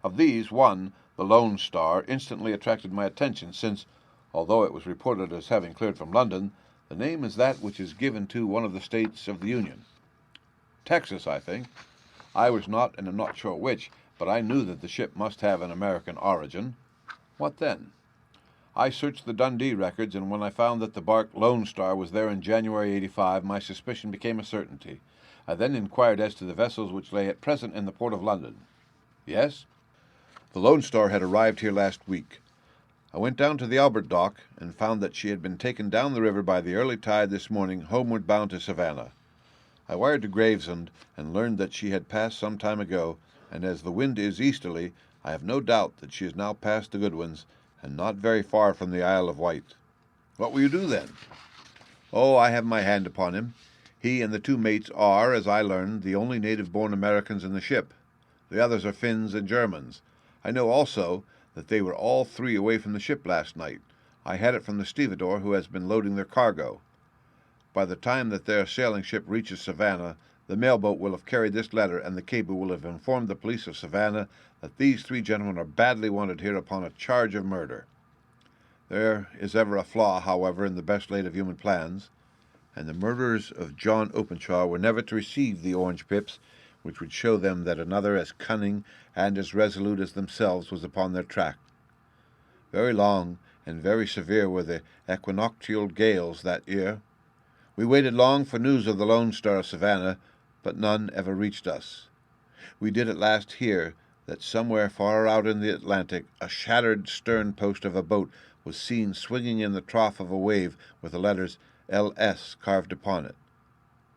Of these, one, the Lone Star, instantly attracted my attention, since, although it was reported as having cleared from London, the name is that which is given to one of the states of the Union. Texas, I think. I was not, and am not sure which, but I knew that the ship must have an American origin. What then? I searched the Dundee records, and when I found that the bark Lone Star was there in January '85, my suspicion became a certainty. I then inquired as to the vessels which lay at present in the port of London." "Yes?" "The Lone Star had arrived here last week. I went down to the Albert dock and found that she had been taken down the river by the early tide this morning, homeward bound to Savannah. I wired to Gravesend and learned that she had passed some time ago, and as the wind is easterly, I have no doubt that she is now past the Goodwins, and not very far from the Isle of Wight." "What will you do, then?" "Oh, I have my hand upon him. He and the 2 mates are, as I learned, the only native-born Americans in the ship. The others are Finns and Germans. I know also that they were all 3 away from the ship last night. I had it from the stevedore who has been loading their cargo. By the time that their sailing ship reaches Savannah, the mailboat will have carried this letter, and the cable will have informed the police of Savannah that these 3 gentlemen are badly wanted here upon a charge of murder. There is ever a flaw, however, in the best laid of human plans, and the murderers of John Openshaw were never to receive the orange pips, which would show them that another as cunning and as resolute as themselves was upon their track. Very long and very severe were the equinoctial gales that year. We waited long for news of the Lone Star of Savannah, but none ever reached us. We did at last hear that somewhere far out in the Atlantic a shattered stern post of a boat was seen swinging in the trough of a wave with the letters L.S. carved upon it.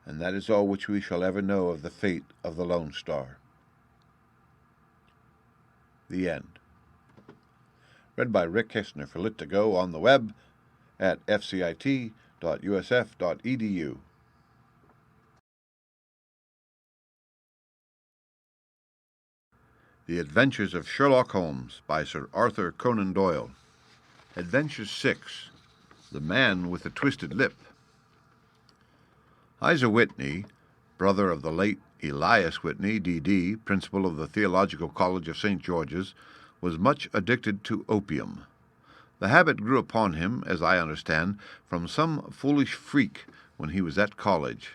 And that is all which we shall ever know of the fate of the Lone Star. The end. Read by Rick Kistner for Lit2Go on the web at fcit.usf.edu. The Adventures of Sherlock Holmes by Sir Arthur Conan Doyle. Adventure 6. The Man with the Twisted Lip. Isa Whitney, brother of the late Elias Whitney, D.D., principal of the Theological College of St. George's, was much addicted to opium. The habit grew upon him, as I understand, from some foolish freak when he was at college,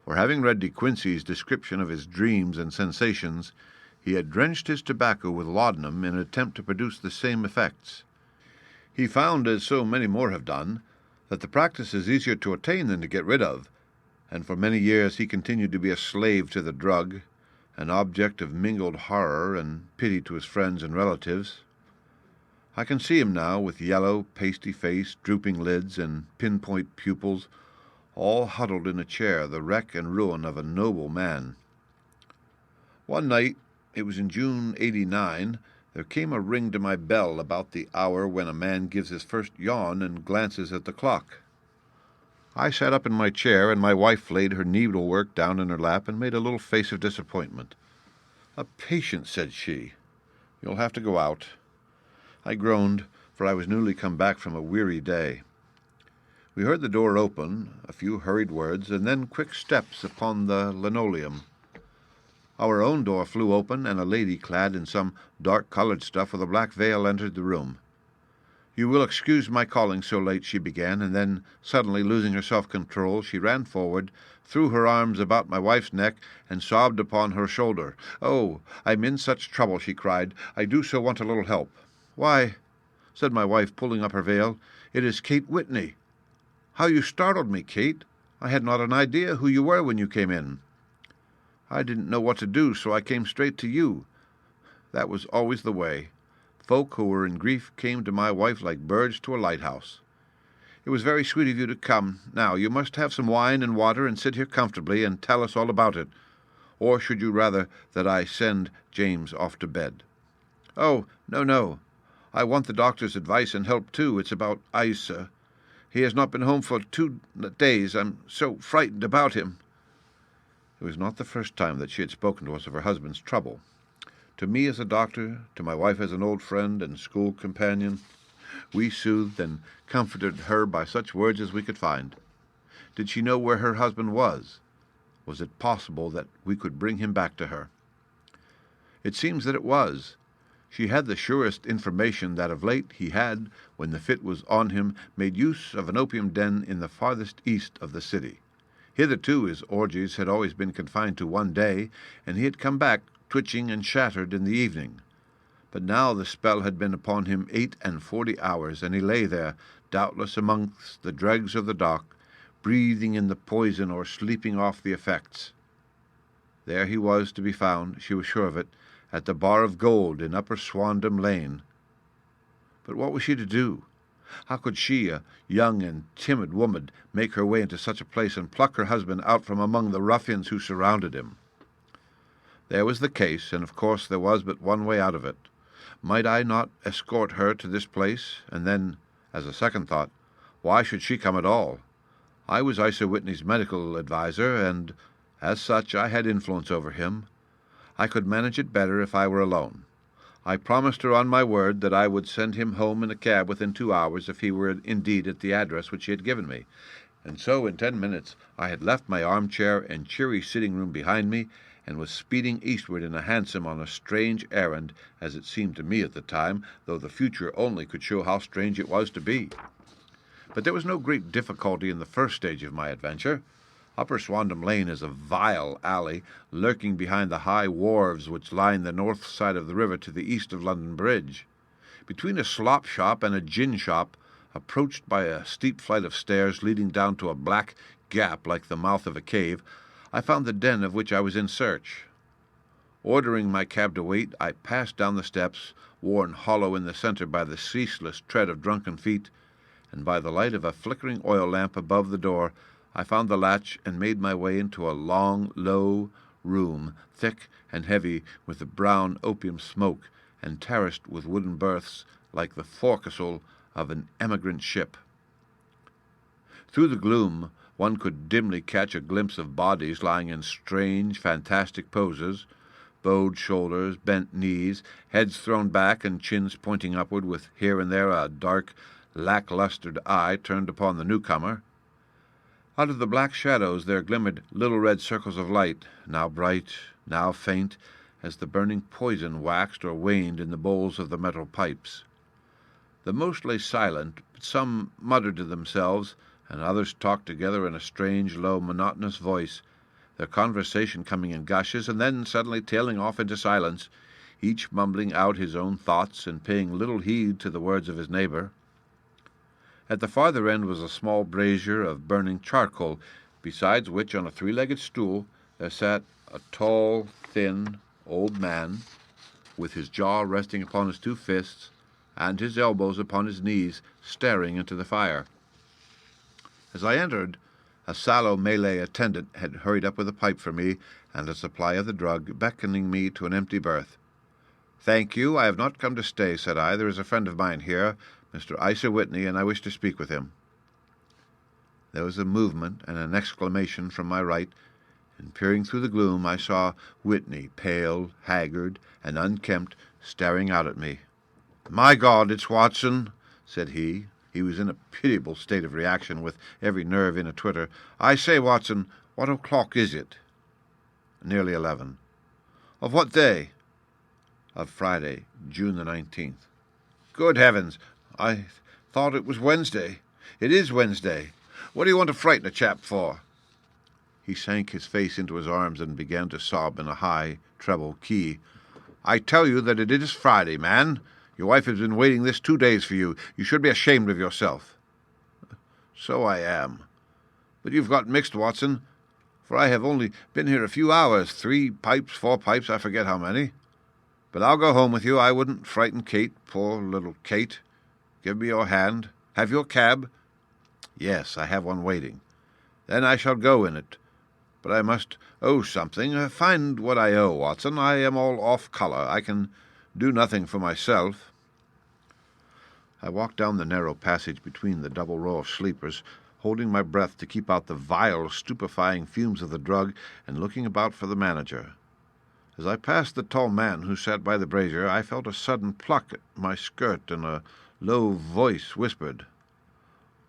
for having read De Quincey's description of his dreams and sensations, he had drenched his tobacco with laudanum in an attempt to produce the same effects. He found, as so many more have done, that the practice is easier to attain than to get rid of, and for many years he continued to be a slave to the drug, an object of mingled horror and pity to his friends and relatives. I can see him now, with yellow, pasty face, drooping lids, and pinpoint pupils, all huddled in a chair, the wreck and ruin of a noble man. One night, it was in June '89, there came a ring to my bell about the hour when a man gives his first yawn and glances at the clock. I sat up in my chair, and my wife laid her needlework down in her lap and made a little face of disappointment. "A patient," said she. "You'll have to go out." I groaned, for I was newly come back from a weary day. We heard the door open, a few hurried words, and then quick steps upon the linoleum. Our own door flew open, and a lady clad in some dark-colored stuff with a black veil entered the room. "You will excuse my calling so late," she began, and then, suddenly losing her self-control, she ran forward, threw her arms about my wife's neck, and sobbed upon her shoulder. "Oh, I'm in such trouble," she cried. "I do so want a little help." "Why," said my wife, pulling up her veil, "it is Kate Whitney." "How you startled me, Kate! I had not an idea who you were when you came in." "I didn't know what to do, so I came straight to you." That was always the way. Folk who were in grief came to my wife like birds to a lighthouse. "It was very sweet of you to come. Now, you must have some wine and water and sit here comfortably and tell us all about it. Or should you rather that I send James off to bed?" "Oh, no. I want the doctor's advice and help, too. It's about Isa. He has not been home for 2 days. I'm so frightened about him." It was not the first time that she had spoken to us of her husband's trouble. To me as a doctor, to my wife as an old friend and school companion, we soothed and comforted her by such words as we could find. Did she know where her husband was? Was it possible that we could bring him back to her? It seems that it was. She had the surest information that of late he had, when the fit was on him, made use of an opium den in the farthest east of the city. Hitherto his orgies had always been confined to one day, and he had come back twitching and shattered in the evening. But now the spell had been upon him 48 hours, and he lay there, doubtless amongst the dregs of the dock, breathing in the poison or sleeping off the effects. There he was to be found, she was sure of it, at the Bar of Gold in Upper Swandam Lane. But what was she to do? How could she, a young and timid woman, make her way into such a place and pluck her husband out from among the ruffians who surrounded him? There was the case, and of course there was but one way out of it. Might I not escort her to this place? And then, as a second thought, why should she come at all? I was Isa Whitney's medical adviser, and, as such, I had influence over him. I could manage it better if I were alone. I promised her on my word that I would send him home in a cab within 2 hours if he were indeed at the address which he had given me. And so in 10 minutes I had left my armchair and cheery sitting-room behind me, and was speeding eastward in a hansom on a strange errand, as it seemed to me at the time, though the future only could show how strange it was to be. But there was no great difficulty in the first stage of my adventure. Upper Swandam Lane is a vile alley, lurking behind the high wharves which line the north side of the river to the east of London Bridge. Between a slop shop and a gin shop, approached by a steep flight of stairs leading down to a black gap like the mouth of a cave, I found the den of which I was in search. Ordering my cab to wait, I passed down the steps, worn hollow in the centre by the ceaseless tread of drunken feet, and by the light of a flickering oil lamp above the door, I found the latch and made my way into a long, low room, thick and heavy with the brown opium smoke, and terraced with wooden berths like the forecastle of an emigrant ship. Through the gloom one could dimly catch a glimpse of bodies lying in strange, fantastic poses, bowed shoulders, bent knees, heads thrown back and chins pointing upward, with here and there a dark, lack-lustre eye turned upon the newcomer. Out of the black shadows there glimmered little red circles of light, now bright, now faint, as the burning poison waxed or waned in the bowls of the metal pipes. The most lay silent, but some muttered to themselves, and others talked together in a strange, low, monotonous voice, their conversation coming in gushes, and then suddenly tailing off into silence, each mumbling out his own thoughts and paying little heed to the words of his neighbour. At the farther end was a small brazier of burning charcoal, besides which, on a three-legged stool, there sat a tall, thin, old man, with his jaw resting upon his two fists, and his elbows upon his knees, staring into the fire. As I entered, a sallow Malay attendant had hurried up with a pipe for me and a supply of the drug, beckoning me to an empty berth. "Thank you, I have not come to stay," said I. "There is a friend of mine here, Mr. Isa Whitney, and I wish to speak with him." There was a movement and an exclamation from my right, and peering through the gloom I saw Whitney, pale, haggard, and unkempt, staring out at me. "My God, it's Watson," said he. He was in a pitiable state of reaction, with every nerve in a twitter. "I say, Watson, what o'clock is it?" "Nearly 11. "Of what day?" "Of Friday, June the 19th. "Good heavens! I thought it was Wednesday." "It is Wednesday. What do you want to frighten a chap for?" He sank his face into his arms and began to sob in a high, treble key. "I tell you that it is Friday, man. Your wife has been waiting this 2 days for you. You should be ashamed of yourself." "So I am. But you've got mixed, Watson, for I have only been here a few hours, 3 pipes, 4 pipes, I forget how many. But I'll go home with you. I wouldn't frighten Kate, poor little Kate. Give me your hand. Have your cab?" "Yes, I have one waiting." "Then I shall go in it. But I must owe something. Find what I owe, Watson. I am all off colour. I can do nothing for myself." I walked down the narrow passage between the double row of sleepers, holding my breath to keep out the vile, stupefying fumes of the drug, and looking about for the manager. As I passed the tall man who sat by the brazier, I felt a sudden pluck at my skirt, and a low voice whispered,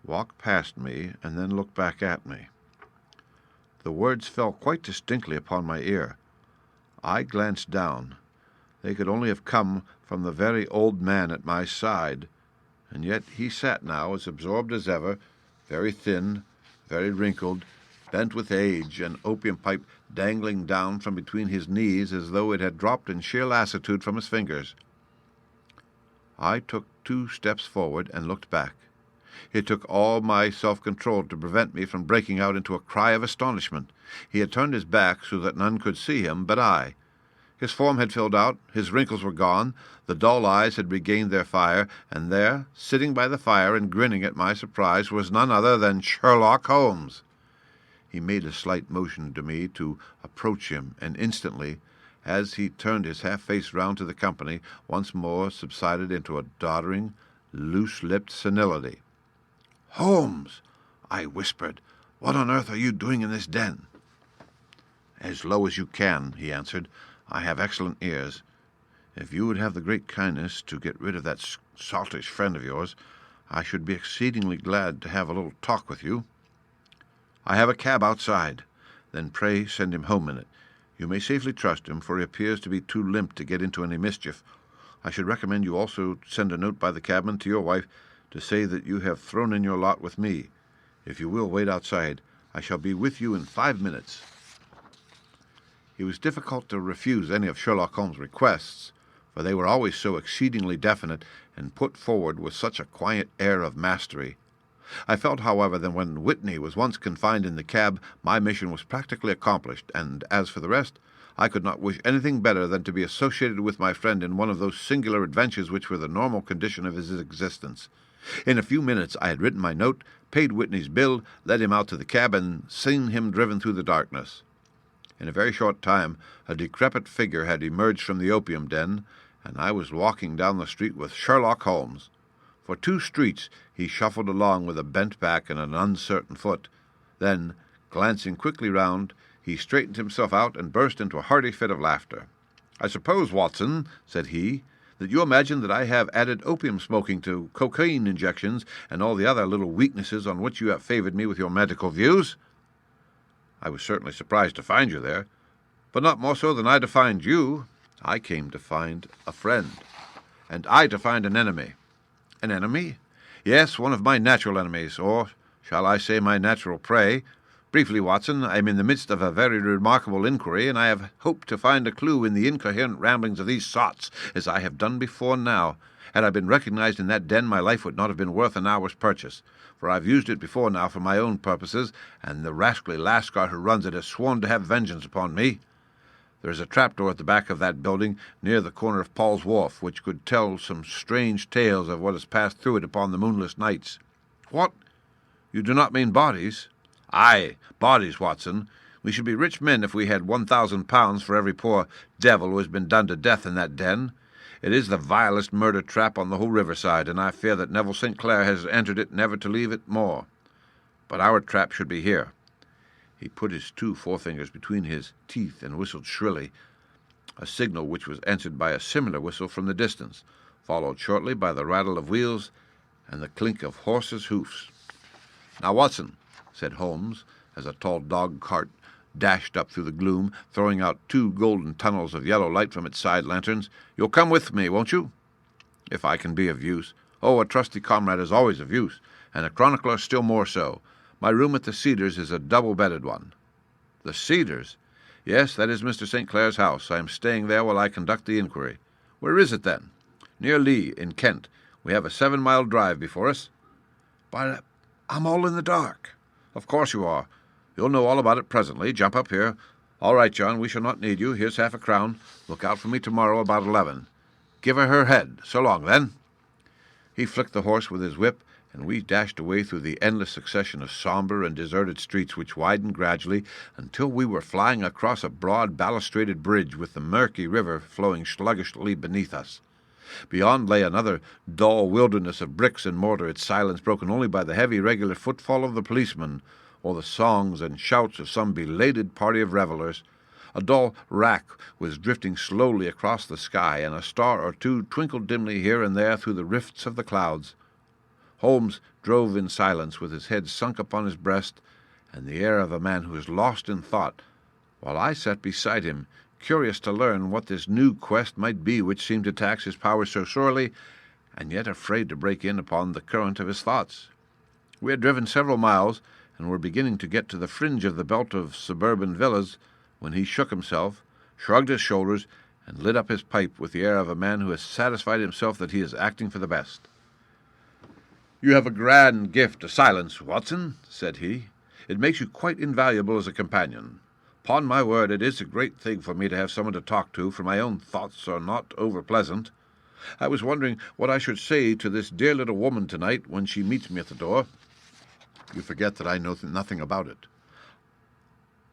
"Walk past me, and then look back at me." The words fell quite distinctly upon my ear. I glanced down. They could only have come from the very old man at my side, and yet he sat now as absorbed as ever, very thin, very wrinkled, bent with age, an opium pipe dangling down from between his knees as though it had dropped in sheer lassitude from his fingers. I took 2 steps forward and looked back. It took all my self-control to prevent me from breaking out into a cry of astonishment. He had turned his back so that none could see him but I. His form had filled out, his wrinkles were gone, the dull eyes had regained their fire, and there, sitting by the fire and grinning at my surprise, was none other than Sherlock Holmes. He made a slight motion to me to approach him, and instantly, as he turned his half-face round to the company, once more subsided into a doddering, loose-lipped senility. "Holmes," I whispered, "what on earth are you doing in this den?" "As low as you can," he answered. "I have excellent ears. If you would have the great kindness to get rid of that saltish friend of yours, I should be exceedingly glad to have a little talk with you." "I have a cab outside." "Then pray send him home in it. You may safely trust him, for he appears to be too limp to get into any mischief. I should recommend you also send a note by the cabman to your wife to say that you have thrown in your lot with me. If you will wait outside, I shall be with you in 5 minutes." It was difficult to refuse any of Sherlock Holmes' requests, for they were always so exceedingly definite and put forward with such a quiet air of mastery. I felt, however, that when Whitney was once confined in the cab, my mission was practically accomplished, and as for the rest, I could not wish anything better than to be associated with my friend in one of those singular adventures which were the normal condition of his existence. In a few minutes I had written my note, paid Whitney's bill, led him out to the cab, and seen him driven through the darkness. In a very short time a decrepit figure had emerged from the opium den, and I was walking down the street with Sherlock Holmes. For 2 streets he shuffled along with a bent back and an uncertain foot. Then, glancing quickly round, he straightened himself out and burst into a hearty fit of laughter. "I suppose, Watson," said he, "that you imagine that I have added opium smoking to cocaine injections and all the other little weaknesses on which you have favored me with your medical views?" "I was certainly surprised to find you there, but not more so than I to find you. I came to find a friend, and I to find an enemy." "An enemy?" "Yes, one of my natural enemies, or shall I say my natural prey. Briefly, Watson, I am in the midst of a very remarkable inquiry, and I have hoped to find a clue in the incoherent ramblings of these sots, as I have done before now. Had I been recognized in that den, my life would not have been worth an hour's purchase, for I have used it before now for my own purposes, and the rascally Lascar who runs it has sworn to have vengeance upon me. There is a trapdoor at the back of that building, near the corner of Paul's Wharf, which could tell some strange tales of what has passed through it upon the moonless nights." "What? You do not mean bodies?" "Aye, bodies, Watson. We should be rich men if we had £1,000 for every poor devil who has been done to death in that den. It is the vilest murder trap on the whole riverside, and I fear that Neville St. Clair has entered it never to leave it more. But our trap should be here." He put his 2 forefingers between his teeth and whistled shrilly, a signal which was answered by a similar whistle from the distance, followed shortly by the rattle of wheels and the clink of horses' hoofs. "Now, Watson," said Holmes, as a tall dog-cart dashed up through the gloom, throwing out 2 golden tunnels of yellow light from its side lanterns, "you'll come with me, won't you?" "If I can be of use." "Oh, a trusty comrade is always of use, and a chronicler still more so. My room at the Cedars is a double-bedded one." "The Cedars?" "Yes, that is Mr. St. Clair's house. I am staying there while I conduct the inquiry." "Where is it, then?" "Near Lee, in Kent. We have a 7-mile drive before us." "But I'm all in the dark." "Of course you are. You'll know all about it presently. Jump up here. All right, John, we shall not need you. Here's half a crown. Look out for me tomorrow about 11. Give her head. So long, then." He flicked the horse with his whip, and we dashed away through the endless succession of sombre and deserted streets which widened gradually until we were flying across a broad balustraded bridge with the murky river flowing sluggishly beneath us. Beyond lay another dull wilderness of bricks and mortar, its silence broken only by the heavy regular footfall of the policeman, or the songs and shouts of some belated party of revellers. A dull wrack was drifting slowly across the sky, and a star or 2 twinkled dimly here and there through the rifts of the clouds. Holmes drove in silence, with his head sunk upon his breast, and the air of a man who is lost in thought, while I sat beside him, curious to learn what this new quest might be which seemed to tax his powers so sorely, and yet afraid to break in upon the current of his thoughts. We had driven several miles, and were beginning to get to the fringe of the belt of suburban villas, when he shook himself, shrugged his shoulders, and lit up his pipe with the air of a man who has satisfied himself that he is acting for the best. "You have a grand gift of silence, Watson," said he. "It makes you quite invaluable as a companion. Upon my word, it is a great thing for me to have someone to talk to, for my own thoughts are not over-pleasant. I was wondering what I should say to this dear little woman tonight when she meets me at the door." "You forget that I know nothing about it."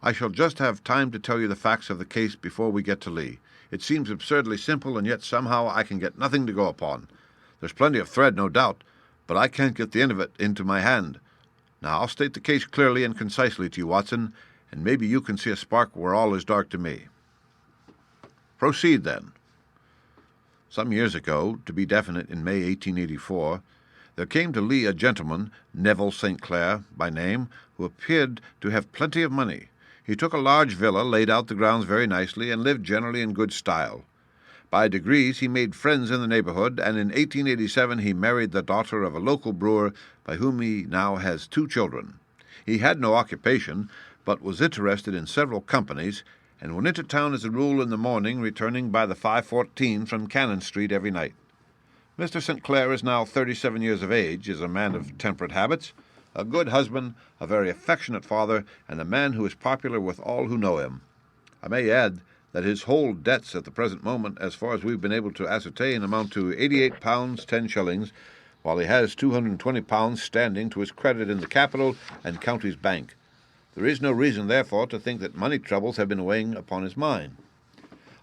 "I shall just have time to tell you the facts of the case before we get to Lee. It seems absurdly simple, and yet somehow I can get nothing to go upon. There's plenty of thread, no doubt, but I can't get the end of it into my hand. Now, I'll state the case clearly and concisely to you, Watson, and maybe you can see a spark where all is dark to me." "Proceed, then." Some years ago, to be definite in May 1884, there came to Lee a gentleman, Neville St. Clair by name, who appeared to have plenty of money. He took a large villa, laid out the grounds very nicely, and lived generally in good style. By degrees he made friends in the neighborhood, and in 1887 he married the daughter of a local brewer, by whom he now has 2 children. He had no occupation, but was interested in several companies, and went into town as a rule in the morning, returning by the 5:14 from Cannon Street every night. Mr. St. Clair is now 37 years of age, is a man of temperate habits, a good husband, a very affectionate father, and a man who is popular with all who know him. I may add that his whole debts at the present moment, as far as we've been able to ascertain, amount to £88 10 shillings, while he has £220 standing to his credit in the capital and county's bank. There is no reason, therefore, to think that money troubles have been weighing upon his mind.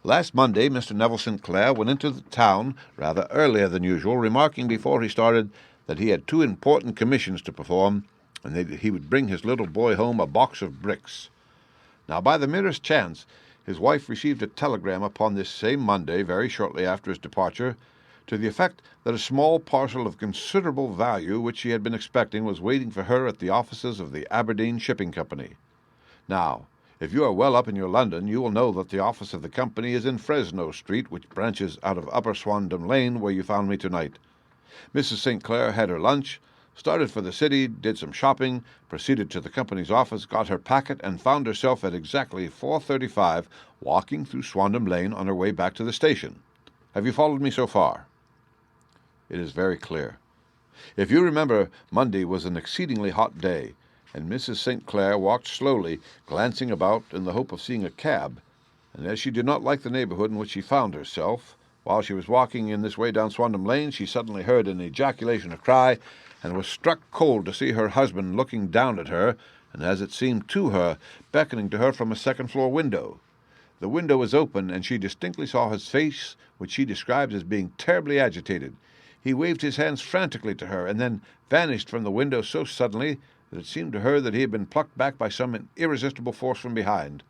Last Monday, Mr. Neville St. Clair went into the town rather earlier than usual, remarking before he started that he had 2 important commissions to perform, and that he would bring his little boy home a box of bricks. Now, by the merest chance, his wife received a telegram upon this same Monday, very shortly after his departure, to the effect that a small parcel of considerable value, which she had been expecting, was waiting for her at the offices of the Aberdeen Shipping Company. Now, if you are well up in your London, you will know that the office of the company is in Fresno Street, which branches out of Upper Swandam Lane, where you found me tonight. Mrs. St. Clair had her lunch, started for the city, did some shopping, proceeded to the company's office, got her packet, and found herself at exactly 4:35 walking through Swandam Lane on her way back to the station. Have you followed me so far? It is very clear. If you remember, Monday was an exceedingly hot day, and Mrs. St. Clair walked slowly, glancing about in the hope of seeing a cab, and as she did not like the neighborhood in which she found herself, while she was walking in this way down Swandam Lane, she suddenly heard an ejaculation, a cry, and was struck cold to see her husband looking down at her, and as it seemed to her, beckoning to her from a second-floor window. The window was open, and she distinctly saw his face, which she described as being terribly agitated. He waved his hands frantically to her, and then vanished from the window so suddenly that it seemed to her that he had been plucked back by some irresistible force from behind.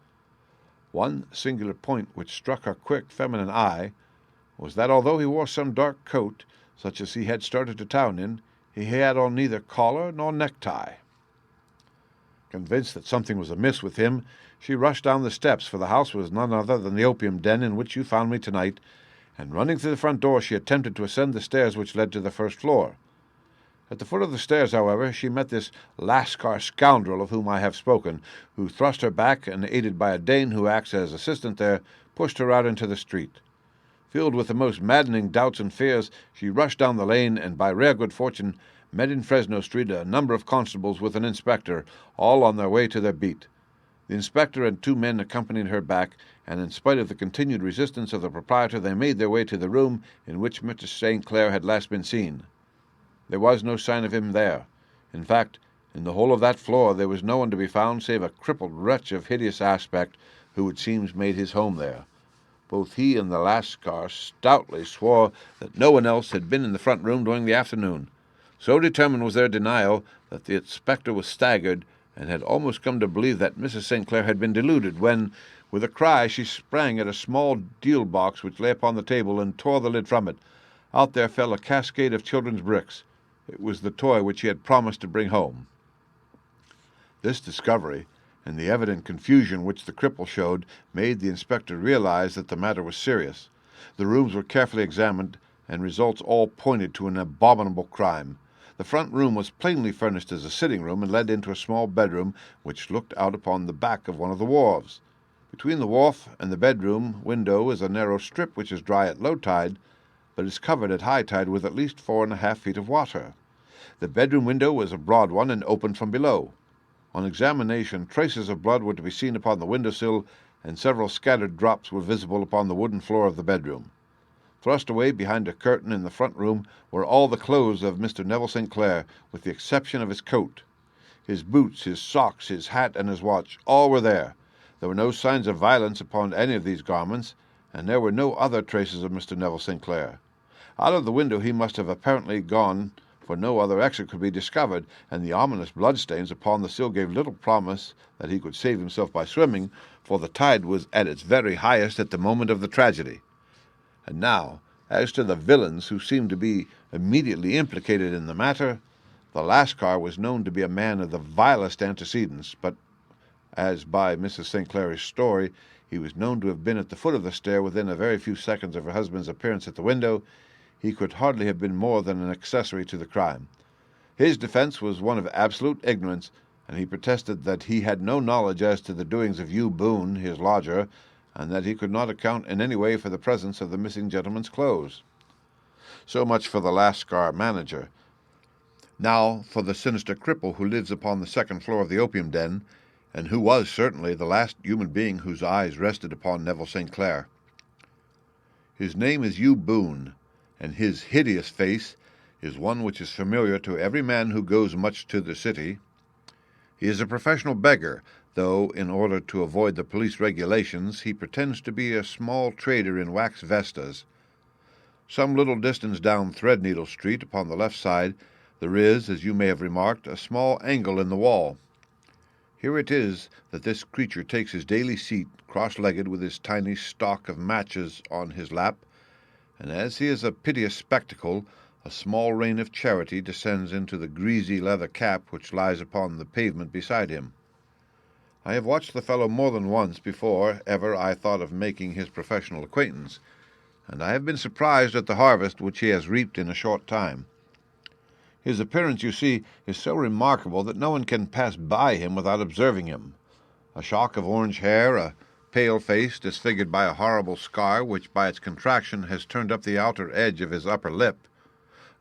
One singular point which struck her quick feminine eye was that although he wore some dark coat, such as he had started to town in, he had on neither collar nor necktie. Convinced that something was amiss with him, she rushed down the steps, for the house was none other than the opium den in which you found me tonight, and running through the front door, she attempted to ascend the stairs which led to the first floor. At the foot of the stairs, however, she met this Lascar scoundrel of whom I have spoken, who thrust her back, and, aided by a Dane who acts as assistant there, pushed her out into the street. Filled with the most maddening doubts and fears, she rushed down the lane, and by rare good fortune met in Fresno Street a number of constables with an inspector, all on their way to their beat. The inspector and 2 men accompanied her back, and in spite of the continued resistance of the proprietor, they made their way to the room in which Mr. St. Clair had last been seen. There was no sign of him there. In fact, in the whole of that floor there was no one to be found save a crippled wretch of hideous aspect, who it seems made his home there. Both he and the Lascar stoutly swore that no one else had been in the front room during the afternoon. So determined was their denial that the inspector was staggered, and had almost come to believe that Mrs. St. Clair had been deluded, when, with a cry, she sprang at a small deal box which lay upon the table and tore the lid from it. Out there fell a cascade of children's bricks. It was the toy which he had promised to bring home. This discovery, and the evident confusion which the cripple showed, made the inspector realize that the matter was serious. The rooms were carefully examined, and results all pointed to an abominable crime. The front room was plainly furnished as a sitting room, and led into a small bedroom which looked out upon the back of one of the wharves. Between the wharf and the bedroom window is a narrow strip which is dry at low tide, but is covered at high tide with at least 4½ feet of water. The bedroom window was a broad one and opened from below. On examination, traces of blood were to be seen upon the window-sill, and several scattered drops were visible upon the wooden floor of the bedroom. Thrust away behind a curtain in the front room were all the clothes of Mr. Neville St. Clair, with the exception of his coat. His boots, his socks, his hat, and his watch, all were there. There were no signs of violence upon any of these garments, and there were no other traces of Mr. Neville St. Clair. Out of the window he must have apparently gone, for no other exit could be discovered, and the ominous bloodstains upon the sill gave little promise that he could save himself by swimming, for the tide was at its very highest at the moment of the tragedy. And now, as to the villains who seemed to be immediately implicated in the matter, the Lascar was known to be a man of the vilest antecedents, but as by Mrs. St. Clair's story he was known to have been at the foot of the stair within a very few seconds of her husband's appearance at the window, he could hardly have been more than an accessory to the crime. His defense was one of absolute ignorance, and he protested that he had no knowledge as to the doings of Hugh Boone, his lodger, and that he could not account in any way for the presence of the missing gentleman's clothes. So much for the Lascar manager. Now for the sinister cripple who lives upon the second floor of the opium den, and who was certainly the last human being whose eyes rested upon Neville St. Clair. His name is Hugh Boone, and his hideous face is one which is familiar to every man who goes much to the city. He is a professional beggar, though, in order to avoid the police regulations, he pretends to be a small trader in wax vestas. Some little distance down Threadneedle Street, upon the left side, there is, as you may have remarked, a small angle in the wall. Here it is that this creature takes his daily seat, cross-legged, with his tiny stock of matches on his lap, and as he is a piteous spectacle, a small rain of charity descends into the greasy leather cap which lies upon the pavement beside him. I have watched the fellow more than once before ever I thought of making his professional acquaintance, and I have been surprised at the harvest which he has reaped in a short time. His appearance, you see, is so remarkable that no one can pass by him without observing him. A shock of orange hair, a pale face disfigured by a horrible scar which by its contraction has turned up the outer edge of his upper lip,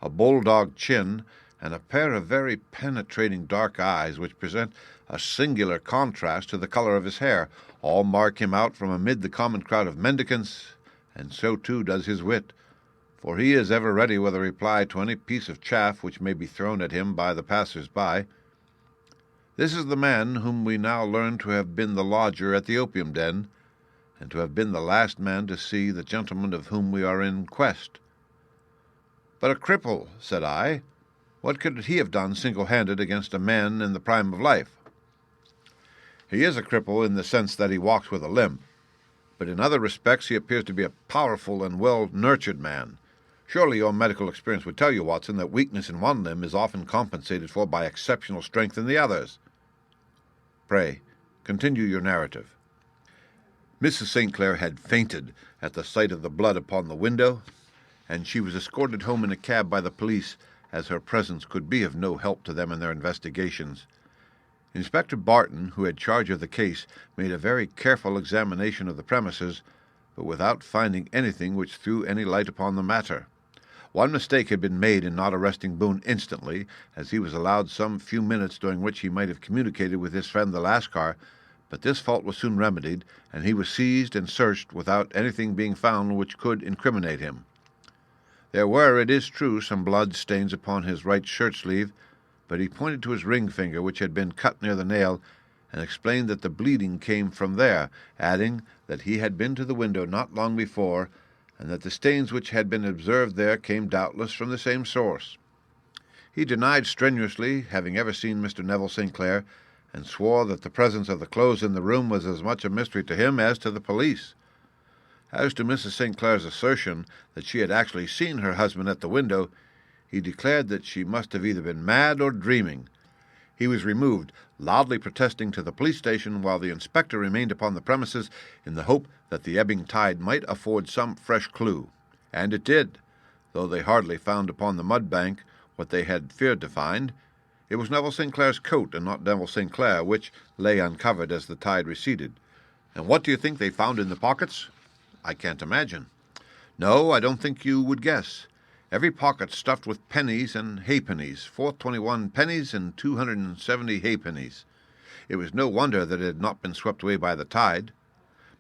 a bulldog chin, and a pair of very penetrating dark eyes which present a singular contrast to the color of his hair, all mark him out from amid the common crowd of mendicants, and so too does his wit, for he is ever ready with a reply to any piece of chaff which may be thrown at him by the passers-by. This is the man whom we now learn to have been the lodger at the opium den, and to have been the last man to see the gentleman of whom we are in quest. But a cripple, said I. What could he have done single-handed against a man in the prime of life? He is a cripple in the sense that he walks with a limp, but in other respects he appears to be a powerful and well-nurtured man. Surely your medical experience would tell you, Watson, that weakness in one limb is often compensated for by exceptional strength in the others. Pray, continue your narrative. Mrs. St. Clair had fainted at the sight of the blood upon the window, and she was escorted home in a cab by the police, as her presence could be of no help to them in their investigations. Inspector Barton, who had charge of the case, made a very careful examination of the premises, but without finding anything which threw any light upon the matter. One mistake had been made in not arresting Boone instantly, as he was allowed some few minutes during which he might have communicated with his friend the Lascar, but this fault was soon remedied, and he was seized and searched without anything being found which could incriminate him. There were, it is true, some blood stains upon his right shirt-sleeve, but he pointed to his ring finger, which had been cut near the nail, and explained that the bleeding came from there, adding that he had been to the window not long before, and that the stains which had been observed there came doubtless from the same source. He denied strenuously having ever seen Mr. Neville St. Clair, and swore that the presence of the clothes in the room was as much a mystery to him as to the police. As to Mrs. St. Clair's assertion that she had actually seen her husband at the window, he declared that she must have either been mad or dreaming. He was removed, loudly protesting, to the police station, while the inspector remained upon the premises in the hope that the ebbing tide might afford some fresh clue. And it did, though they hardly found upon the mud bank what they had feared to find. It was Neville St. Clair's coat, and not Neville St. Clair, which lay uncovered as the tide receded. And what do you think they found in the pockets? I can't imagine. No, I don't think you would guess. Every pocket stuffed with pennies and halfpennies, 421 pennies and 270 halfpennies. It was no wonder that it had not been swept away by the tide.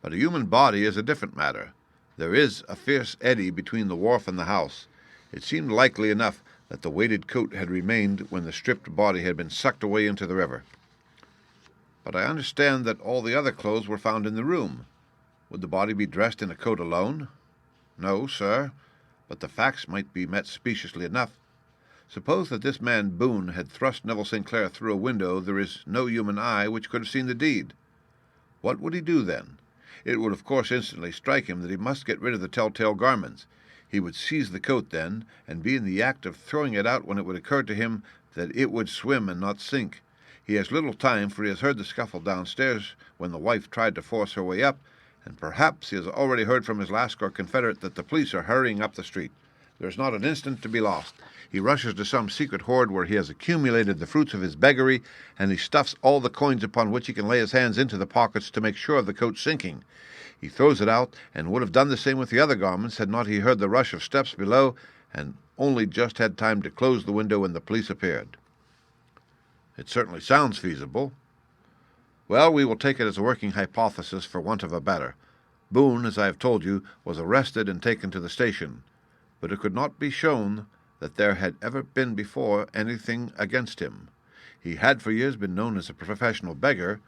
But a human body is a different matter. There is a fierce eddy between the wharf and the house. It seemed likely enough that the weighted coat had remained when the stripped body had been sucked away into the river. But I understand that all the other clothes were found in the room. Would the body be dressed in a coat alone? No, sir, but the facts might be met speciously enough. Suppose that this man Boone had thrust Neville St. Clair through a window, there is no human eye which could have seen the deed. What would he do then? It would of course instantly strike him that he must get rid of the telltale garments. He would seize the coat then, and be in the act of throwing it out when it would occur to him that it would swim and not sink. He has little time, for he has heard the scuffle downstairs when the wife tried to force her way up, and perhaps he has already heard from his Lascar confederate that the police are hurrying up the street. There is not an instant to be lost. He rushes to some secret hoard where he has accumulated the fruits of his beggary, and he stuffs all the coins upon which he can lay his hands into the pockets to make sure of the coach sinking. He throws it out, and would have done the same with the other garments had not he heard the rush of steps below, and only just had time to close the window when the police appeared. It certainly sounds feasible. Well, we will take it as a working hypothesis for want of a better. Boone, as I have told you, was arrested and taken to the station, but it could not be shown that there had ever been before anything against him. He had for years been known as a professional beggar,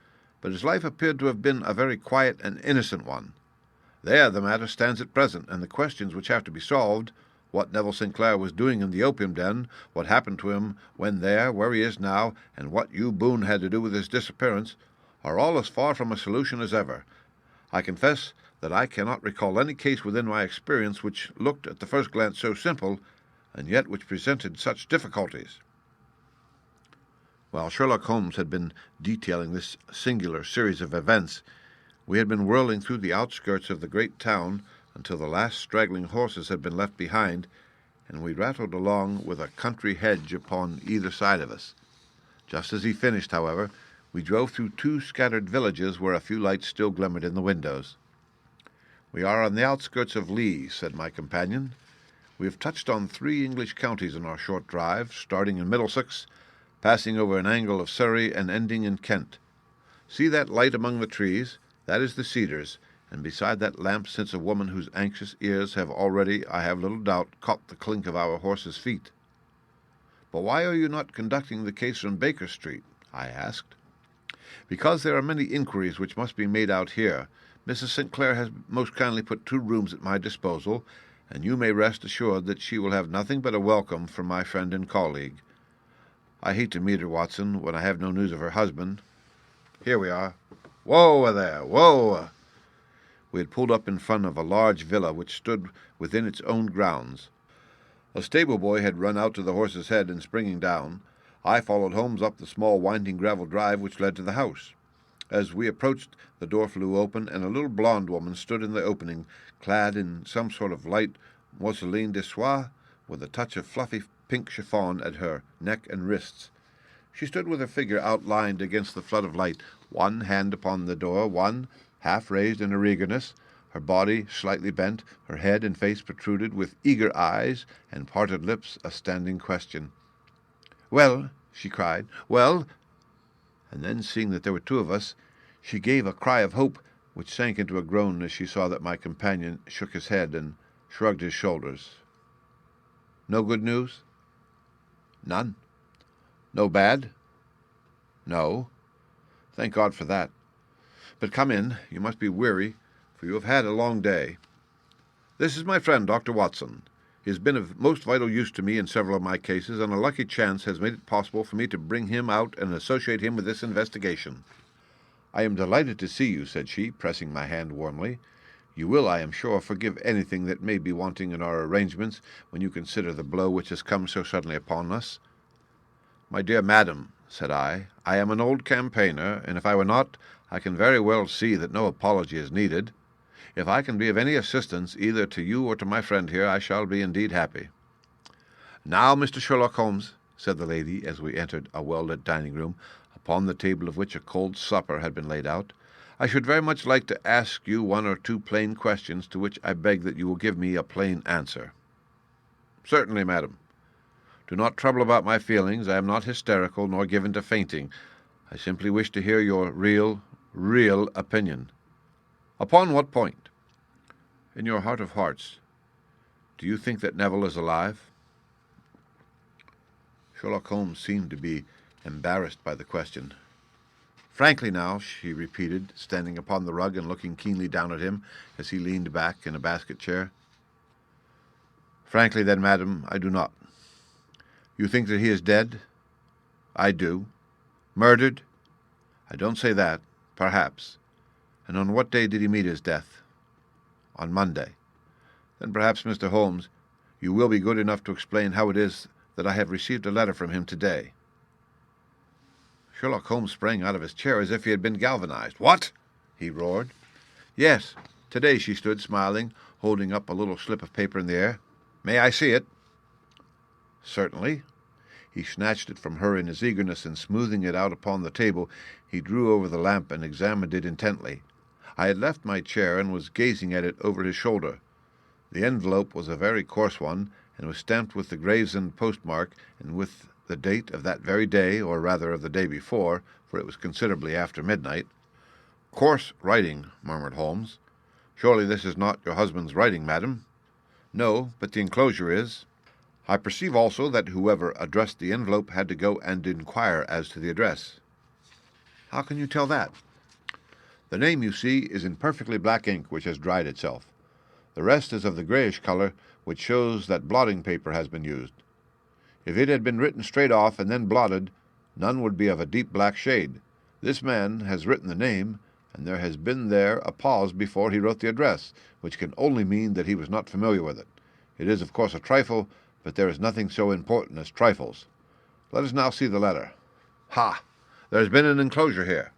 but his life appeared to have been a very quiet and innocent one. There the matter stands at present, and the questions which have to be solved, what Neville St. Clair was doing in the opium den, what happened to him when there, where he is now, and what Hugh Boone had to do with his disappearance, are all as far from a solution as ever. I confess that I cannot recall any case within my experience which looked at the first glance so simple, and yet which presented such difficulties. While Sherlock Holmes had been detailing this singular series of events, we had been whirling through the outskirts of the great town until the last straggling horses had been left behind, and we rattled along with a country hedge upon either side of us. Just as he finished, however, we drove through 2 scattered villages where a few lights still glimmered in the windows. "We are on the outskirts of Lee," said my companion. "We have touched on 3 English counties in our short drive, starting in Middlesex, passing over an angle of Surrey, and ending in Kent. See that light among the trees? That is the Cedars, and beside that lamp sits a woman whose anxious ears have already, I have little doubt, caught the clink of our horses' feet." "But why are you not conducting the case from Baker Street?" I asked. "Because there are many inquiries which must be made out here. Mrs. St. Clair has most kindly put 2 rooms at my disposal, and you may rest assured that she will have nothing but a welcome from my friend and colleague. I hate to meet her, Watson, when I have no news of her husband. Here we are. Whoa there, whoa!" We had pulled up in front of a large villa which stood within its own grounds. A stable boy had run out to the horse's head, and springing down, I followed Holmes up the small winding gravel drive which led to the house. As we approached, the door flew open, and a little blonde woman stood in the opening, clad in some sort of light mousseline de soie, with a touch of fluffy pink chiffon at her neck and wrists. She stood with her figure outlined against the flood of light, one hand upon the door, one half raised in her eagerness, her body slightly bent, her head and face protruded, with eager eyes and parted lips, a standing question. "Well," she cried, "well," and then, seeing that there were 2 of us, she gave a cry of hope, which sank into a groan as she saw that my companion shook his head and shrugged his shoulders. "No good news?" "None." "No bad?" "No." "Thank God for that. But come in. You must be weary, for you have had a long day. This is my friend, Dr. Watson. He has been of most vital use to me in several of my cases, and a lucky chance has made it possible for me to bring him out and associate him with this investigation." "I am delighted to see you," said she, pressing my hand warmly. "You will, I am sure, forgive anything that may be wanting in our arrangements when you consider the blow which has come so suddenly upon us." "My dear madam," said I am an old campaigner, and if I were not, I can very well see that no apology is needed. If I can be of any assistance, either to you or to my friend here, I shall be indeed happy." "Now, Mr. Sherlock Holmes," said the lady, as we entered a well-lit dining-room, upon the table of which a cold supper had been laid out, "I should very much like to ask you 1 or 2 plain questions, to which I beg that you will give me a plain answer." "Certainly, madam." "Do not trouble about my feelings. I am not hysterical, nor given to fainting. I simply wish to hear your real opinion." "Upon what point?" "In your heart of hearts, do you think that Neville is alive?" Sherlock Holmes seemed to be embarrassed by the question. "Frankly now," she repeated, standing upon the rug and looking keenly down at him as he leaned back in a basket chair. "Frankly, then, madam, I do not." "You think that he is dead?" "I do." "Murdered?" "I don't say that. Perhaps. And on what day did he meet his death?" "On Monday." "Then perhaps, Mr. Holmes, you will be good enough to explain how it is that I have received a letter from him today." Sherlock Holmes sprang out of his chair as if he had been galvanized. "What?" he roared. "Yes. Today," she stood, smiling, holding up a little slip of paper in the air. "May I see it?" "Certainly." He snatched it from her in his eagerness, and smoothing it out upon the table, he drew over the lamp and examined it intently. I had left my chair and was gazing at it over his shoulder. The envelope was a very coarse one, and was stamped with the Gravesend postmark and with the date of that very day, or rather of the day before, for it was considerably after midnight. "Coarse writing," murmured Holmes. "Surely this is not your husband's writing, madam?" "No, but the enclosure is." "I perceive also that whoever addressed the envelope had to go and inquire as to the address." "How can you tell that?" "The name, you see, is in perfectly black ink, which has dried itself. The rest is of the grayish color, which shows that blotting paper has been used. If it had been written straight off and then blotted, none would be of a deep black shade. This man has written the name, and there has been there a pause before he wrote the address, which can only mean that he was not familiar with it. It is, of course, a trifle, but there is nothing so important as trifles. Let us now see the letter. Ha! There has been an enclosure here.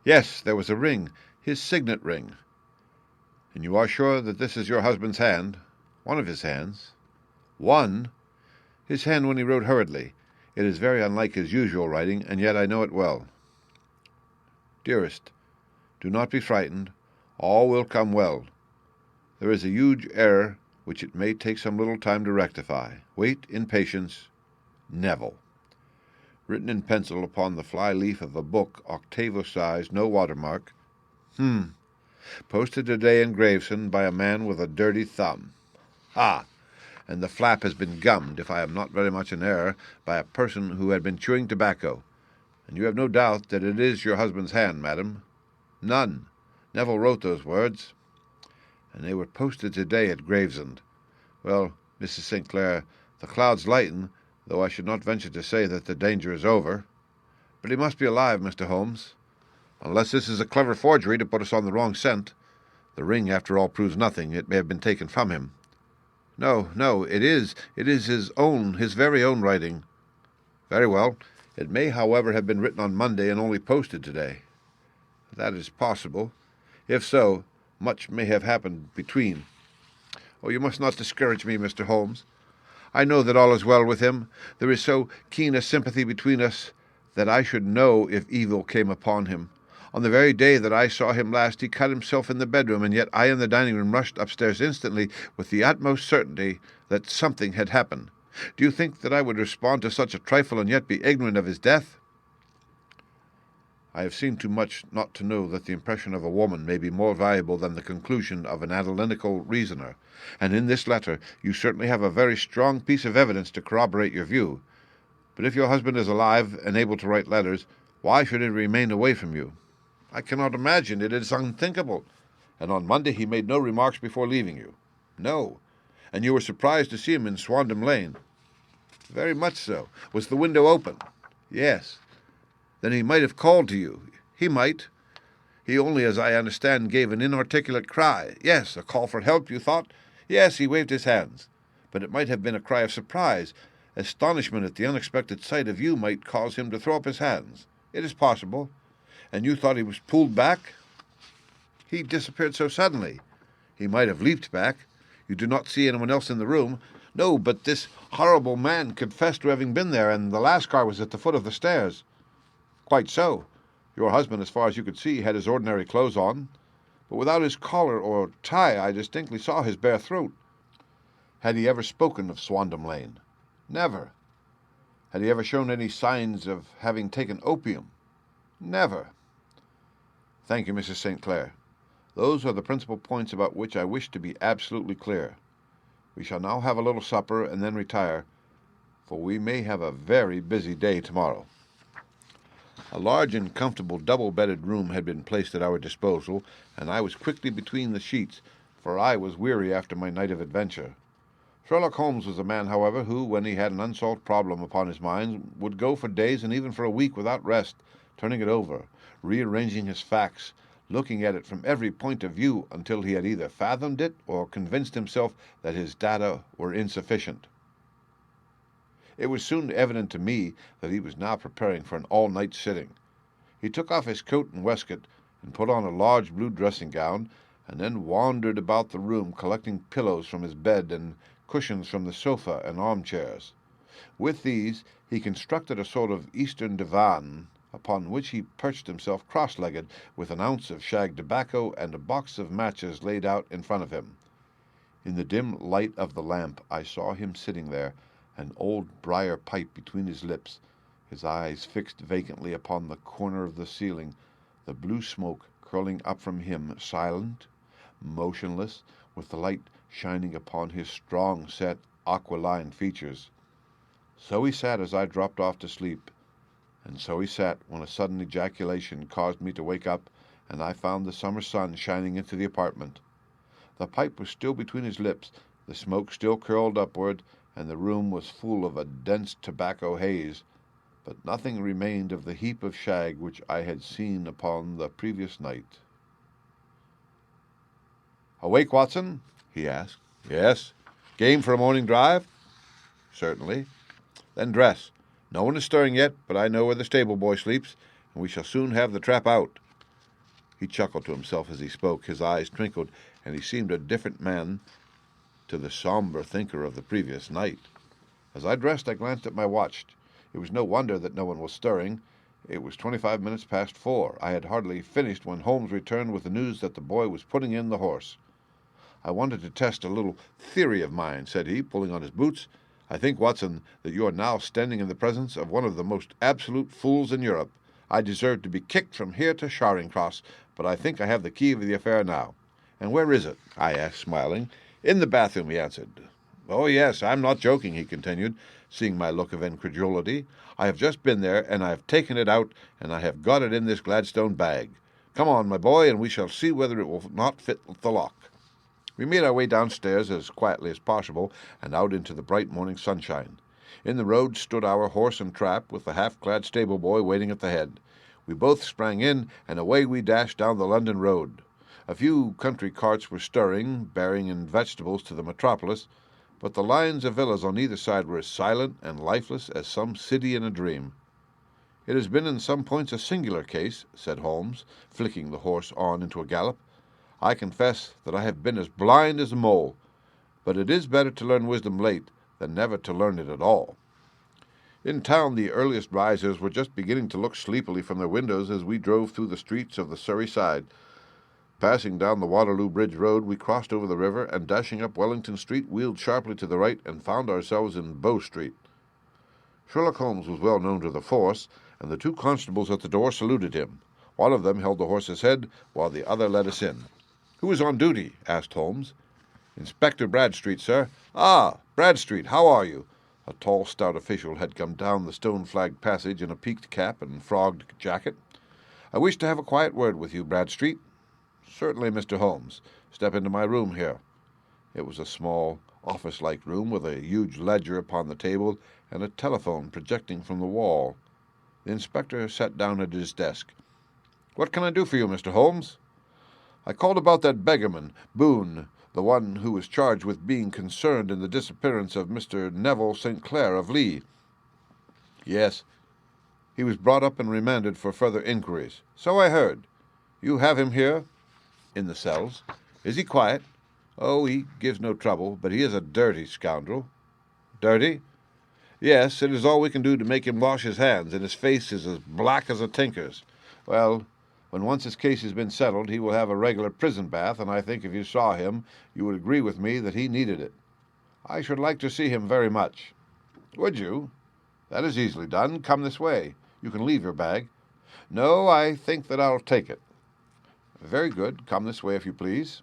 Yes, there was a ring, his signet ring. And you are sure that this is your husband's hand? One of his hands. One? His hand when he wrote hurriedly. It is very unlike his usual writing, and yet I know it well. Dearest, do not be frightened. All will come well. There is a huge error which it may take some little time to rectify. Wait in patience. Neville. Written in pencil upon the fly-leaf of a book, octavo size, no watermark. Posted today in Gravesend by a man with a dirty thumb. Ah! And the flap has been gummed, if I am not very much in error, by a person who had been chewing tobacco. And you have no doubt that it is your husband's hand, madam? None. Neville wrote those words. And they were posted today at Gravesend. Well, Mrs. St. Clair, the clouds lighten, though I should not venture to say that the danger is over. But he must be alive, Mr. Holmes. Unless this is a clever forgery to put us on the wrong scent. The ring, after all, proves nothing. It may have been taken from him. No, it is his very own writing. Very well. It may, however, have been written on Monday and only posted today. That is possible. If so, much may have happened between. Oh, you must not discourage me, Mr. Holmes. I know that all is well with him. There is so keen a sympathy between us that I should know if evil came upon him. On the very day that I saw him last, he cut himself in the bedroom, and yet I in the dining room rushed upstairs instantly with the utmost certainty that something had happened. Do you think that I would respond to such a trifle and yet be ignorant of his death? I have seen too much not to know that the impression of a woman may be more valuable than the conclusion of an analytical reasoner, and in this letter you certainly have a very strong piece of evidence to corroborate your view. But if your husband is alive and able to write letters, why should he remain away from you? I cannot imagine. It is unthinkable. And on Monday he made no remarks before leaving you. No. And you were surprised to see him in Swandam Lane. Very much so. Was the window open? Yes. Then he might have called to you. He might. He only, as I understand, gave an inarticulate cry. Yes, a call for help, you thought? Yes, he waved his hands. But it might have been a cry of surprise. Astonishment at the unexpected sight of you might cause him to throw up his hands. It is possible. And you thought he was pulled back? He disappeared so suddenly. He might have leaped back. You do not see anyone else in the room. No, but this horrible man confessed to having been there, and the Lascar was at the foot of the stairs. Quite so. Your husband, as far as you could see, had his ordinary clothes on. But without his collar or tie, I distinctly saw his bare throat. Had he ever spoken of Swandam Lane? Never. Had he ever shown any signs of having taken opium? Never. Thank you, Mrs. St. Clair. Those are the principal points about which I wish to be absolutely clear. We shall now have a little supper and then retire, for we may have a very busy day tomorrow. A large and comfortable double-bedded room had been placed at our disposal, and I was quickly between the sheets, for I was weary after my night of adventure. Sherlock Holmes was a man, however, who, when he had an unsolved problem upon his mind, would go for days and even for a week without rest, turning it over, rearranging his facts, looking at it from every point of view until he had either fathomed it or convinced himself that his data were insufficient. It was soon evident to me that he was now preparing for an all-night sitting. He took off his coat and waistcoat and put on a large blue dressing-gown, and then wandered about the room collecting pillows from his bed and cushions from the sofa and armchairs. With these he constructed a sort of Eastern divan, upon which he perched himself cross-legged, with an ounce of shag tobacco and a box of matches laid out in front of him. In the dim light of the lamp I saw him sitting there, an old briar pipe between his lips, his eyes fixed vacantly upon the corner of the ceiling, the blue smoke curling up from him, silent, motionless, with the light shining upon his strong-set, aquiline features. So he sat as I dropped off to sleep, and so he sat when a sudden ejaculation caused me to wake up, and I found the summer sun shining into the apartment. The pipe was still between his lips, the smoke still curled upward, and the room was full of a dense tobacco haze, but nothing remained of the heap of shag which I had seen upon the previous night. "Awake, Watson?" he asked. "Yes." "Game for a morning drive?" "Certainly." "Then dress. No one is stirring yet, but I know where the stable boy sleeps, and we shall soon have the trap out." He chuckled to himself as he spoke. His eyes twinkled, and he seemed a different man to the somber thinker of the previous night. As I dressed, I glanced at my watch. It was no wonder that no one was stirring. It was 25 minutes past 4. I had hardly finished when Holmes returned with the news that the boy was putting in the horse. "I wanted to test a little theory of mine," said he, pulling on his boots. "I think, Watson, that you are now standing in the presence of one of the most absolute fools in Europe. I deserve to be kicked from here to Charing Cross, but I think I have the key of the affair now." "And where is it?" I asked, smiling. "In the bathroom," he answered. "Oh, yes, I'm not joking," he continued, seeing my look of incredulity. "I have just been there, and I have taken it out, and I have got it in this Gladstone bag. Come on, my boy, and we shall see whether it will not fit the lock." We made our way downstairs as quietly as possible, and out into the bright morning sunshine. In the road stood our horse and trap, with the half-clad stable-boy waiting at the head. We both sprang in, and away we dashed down the London road. A few country carts were stirring, bearing in vegetables to the metropolis, but the lines of villas on either side were as silent and lifeless as some city in a dream. "It has been in some points a singular case," said Holmes, flicking the horse on into a gallop. "I confess that I have been as blind as a mole, but it is better to learn wisdom late than never to learn it at all." In town, the earliest risers were just beginning to look sleepily from their windows as we drove through the streets of the Surrey side. Passing down the Waterloo Bridge Road, we crossed over the river, and dashing up Wellington Street, wheeled sharply to the right and found ourselves in Bow Street. Sherlock Holmes was well known to the force, and the two constables at the door saluted him. One of them held the horse's head, while the other led us in. "Who is on duty?" asked Holmes. "Inspector Bradstreet, sir." "Ah, Bradstreet, how are you?" A tall, stout official had come down the stone-flagged passage in a peaked cap and frogged jacket. "I wish to have a quiet word with you, Bradstreet." "Certainly, Mr. Holmes. Step into my room here." It was a small, office-like room with a huge ledger upon the table and a telephone projecting from the wall. The inspector sat down at his desk. "What can I do for you, Mr. Holmes?" "I called about that beggarman, Boone, the one who was charged with being concerned in the disappearance of Mr. Neville St. Clair of Lee." "Yes. He was brought up and remanded for further inquiries." "So I heard. You have him here?" "In the cells." "Is he quiet?" "Oh, he gives no trouble, but he is a dirty scoundrel." "Dirty?" "Yes, it is all we can do to make him wash his hands, and his face is as black as a tinker's. Well, when once his case has been settled, he will have a regular prison bath, and I think if you saw him, you would agree with me that he needed it." "I should like to see him very much." "Would you? That is easily done. Come this way. You can leave your bag." "No, I think that I'll take it." "Very good. Come this way, if you please."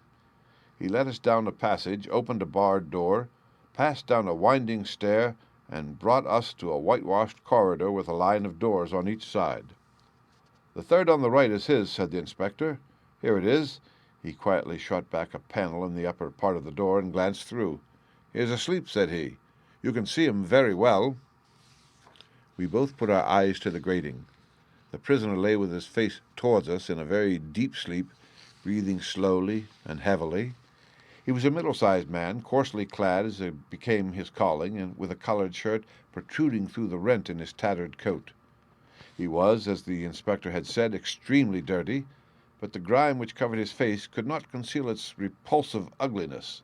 He led us down a passage, opened a barred door, passed down a winding stair, and brought us to a whitewashed corridor with a line of doors on each side. "The third on the right is his," said the inspector. "Here it is." He quietly shot back a panel in the upper part of the door and glanced through. "He is asleep," said he. "You can see him very well." We both put our eyes to the grating. The prisoner lay with his face towards us in a very deep sleep, breathing slowly and heavily. He was a middle-sized man, coarsely clad as it became his calling, and with a coloured shirt protruding through the rent in his tattered coat. He was, as the inspector had said, extremely dirty, but the grime which covered his face could not conceal its repulsive ugliness.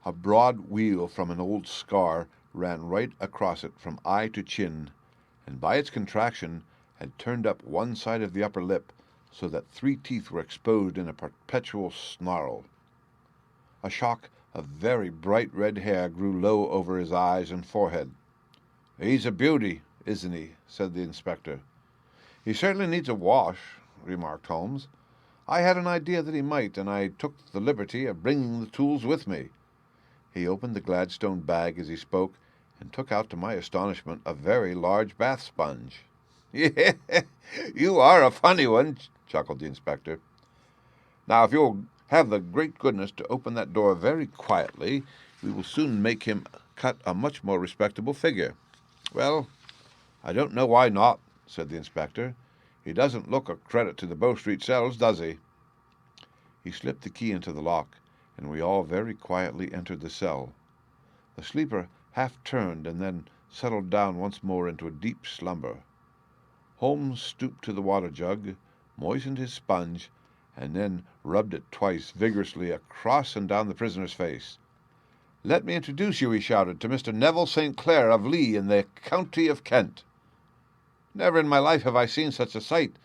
A broad weal from an old scar ran right across it from eye to chin, and by its contraction had turned up one side of the upper lip, so that 3 teeth were exposed in a perpetual snarl. A shock of very bright red hair grew low over his eyes and forehead. "He's a beauty, isn't he?" said the inspector. "He certainly needs a wash," remarked Holmes. "I had an idea that he might, and I took the liberty of bringing the tools with me." He opened the Gladstone bag as he spoke, and took out, to my astonishment, a very large bath sponge. "Yeah, you are a funny one," chuckled the inspector. "Now, if you'll have the great goodness to open that door very quietly, we will soon make him cut a much more respectable figure." "Well, I don't know why not," said the inspector. "He doesn't look a credit to the Bow Street cells, does he?" He slipped the key into the lock, and we all very quietly entered the cell. The sleeper half turned and then settled down once more into a deep slumber. Holmes stooped to the water jug, moistened his sponge, and then rubbed it twice vigorously across and down the prisoner's face. "Let me introduce you," he shouted, "to Mr. Neville St. Clair of Lee in the county of Kent." Never in my life have I seen such a sight.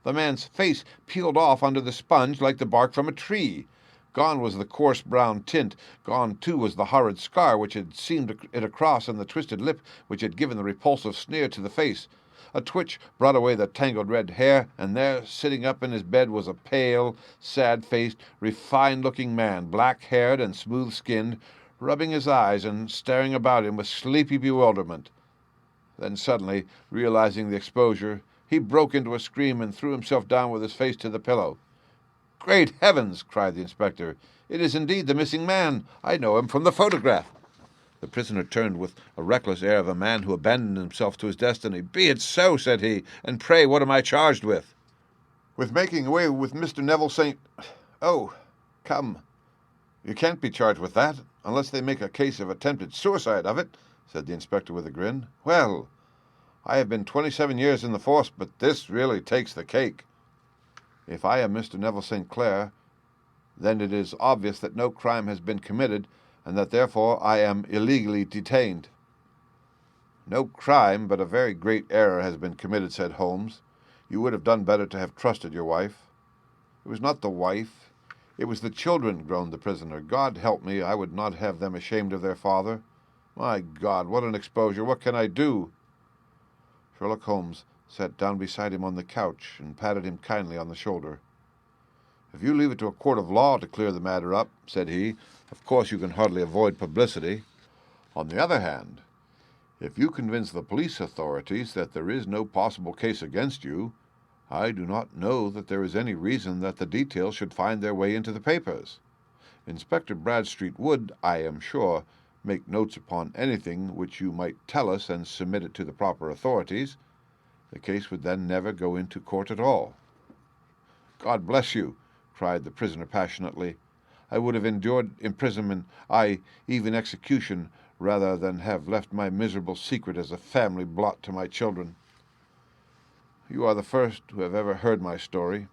The man's face peeled off under the sponge like the bark from a tree. Gone was the coarse brown tint. Gone, too, was the horrid scar which had seamed it across, and the twisted lip which had given the repulsive sneer to the face. A twitch brought away the tangled red hair, and there, sitting up in his bed, was a pale, sad-faced, refined-looking man, black-haired and smooth-skinned, rubbing his eyes and staring about him with sleepy bewilderment. Then suddenly, realizing the exposure, he broke into a scream and threw himself down with his face to the pillow. "Great heavens!" cried the inspector. "It is indeed the missing man. I know him from the photograph." The prisoner turned with a reckless air of a man who abandoned himself to his destiny. "Be it so," said he, "and pray what am I charged with?" "With making away with Mr. Neville St. Oh, come, you can't be charged with that, unless they make a case of attempted suicide of it," said the inspector with a grin. "Well, I have been 27 years in the force, but this really takes the cake. If I am Mr. Neville St. Clair, then it is obvious that no crime has been committed, and that therefore I am illegally detained." "No crime, but a very great error has been committed," said Holmes. "You would have done better to have trusted your wife." "It was not the wife, it was the children," groaned the prisoner. "God help me, I would not have them ashamed of their father. My God, what an exposure! What can I do?" Sherlock Holmes sat down beside him on the couch and patted him kindly on the shoulder. "If you leave it to a court of law to clear the matter up," said he, "of course you can hardly avoid publicity. On the other hand, if you convince the police authorities that there is no possible case against you, I do not know that there is any reason that the details should find their way into the papers. Inspector Bradstreet would, I am sure, make notes upon anything which you might tell us and submit it to the proper authorities. The case would then never go into court at all." "God bless you!" cried the prisoner passionately. "I would have endured imprisonment, aye, even execution, rather than have left my miserable secret as a family blot to my children. You are the first who have ever heard my story.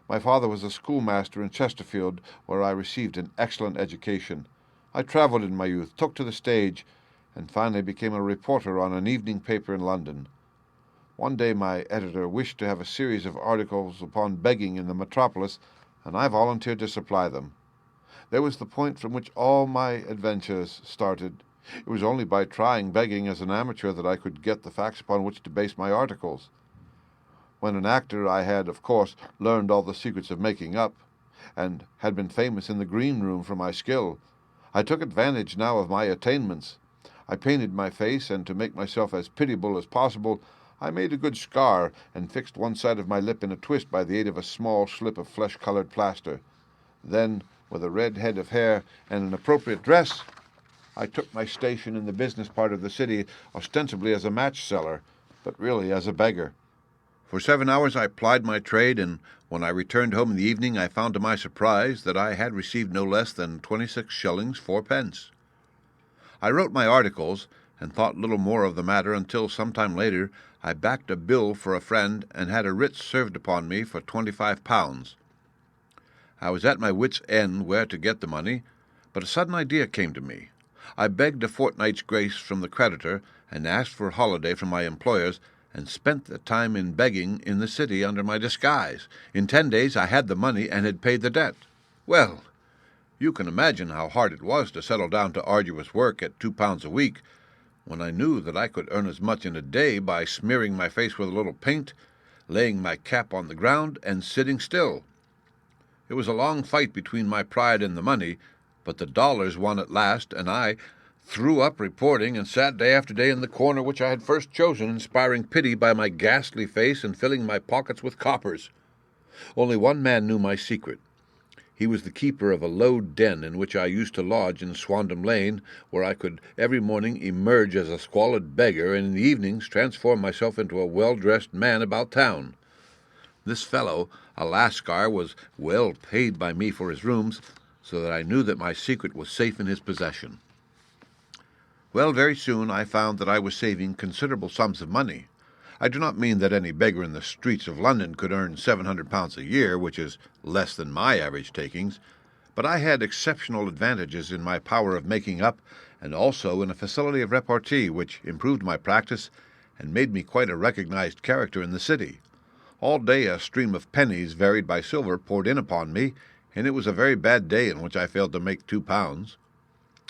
My father was a schoolmaster in Chesterfield, where I received an excellent education. I travelled in my youth, took to the stage, and finally became a reporter on an evening paper in London. One day my editor wished to have a series of articles upon begging in the metropolis, and I volunteered to supply them. There was the point from which all my adventures started. It was only by trying begging as an amateur that I could get the facts upon which to base my articles. When an actor, I had, of course, learned all the secrets of making up, and had been famous in the green room for my skill. I took advantage now of my attainments. I painted my face, and to make myself as pitiable as possible, I made a good scar and fixed one side of my lip in a twist by the aid of a small slip of flesh-colored plaster. Then, with a red head of hair and an appropriate dress, I took my station in the business part of the city, ostensibly as a match seller, but really as a beggar. For 7 hours I plied my trade, and when I returned home in the evening I found to my surprise that I had received no less than 26 shillings 4 pence. I wrote my articles, and thought little more of the matter until some time later I backed a bill for a friend and had a writ served upon me for £25. I was at my wits' end where to get the money, but a sudden idea came to me. I begged a fortnight's grace from the creditor, and asked for a holiday from my employers, and spent the time in begging in the city under my disguise. In 10 days I had the money and had paid the debt. Well, you can imagine how hard it was to settle down to arduous work at £2 a week, when I knew that I could earn as much in a day by smearing my face with a little paint, laying my cap on the ground, and sitting still. It was a long fight between my pride and the money, but the dollars won at last, and I threw up reporting and sat day after day in the corner which I had first chosen, inspiring pity by my ghastly face and filling my pockets with coppers. Only one man knew my secret. He was the keeper of a low den in which I used to lodge in Swandam Lane, where I could every morning emerge as a squalid beggar, and in the evenings transform myself into a well-dressed man about town. This fellow, a Lascar, was well paid by me for his rooms, so that I knew that my secret was safe in his possession. Well, very soon I found that I was saving considerable sums of money. I do not mean that any beggar in the streets of London could earn £700 a year, which is less than my average takings, but I had exceptional advantages in my power of making up, and also in a facility of repartee which improved my practice and made me quite a recognized character in the city. All day a stream of pennies, varied by silver, poured in upon me, and it was a very bad day in which I failed to make £2.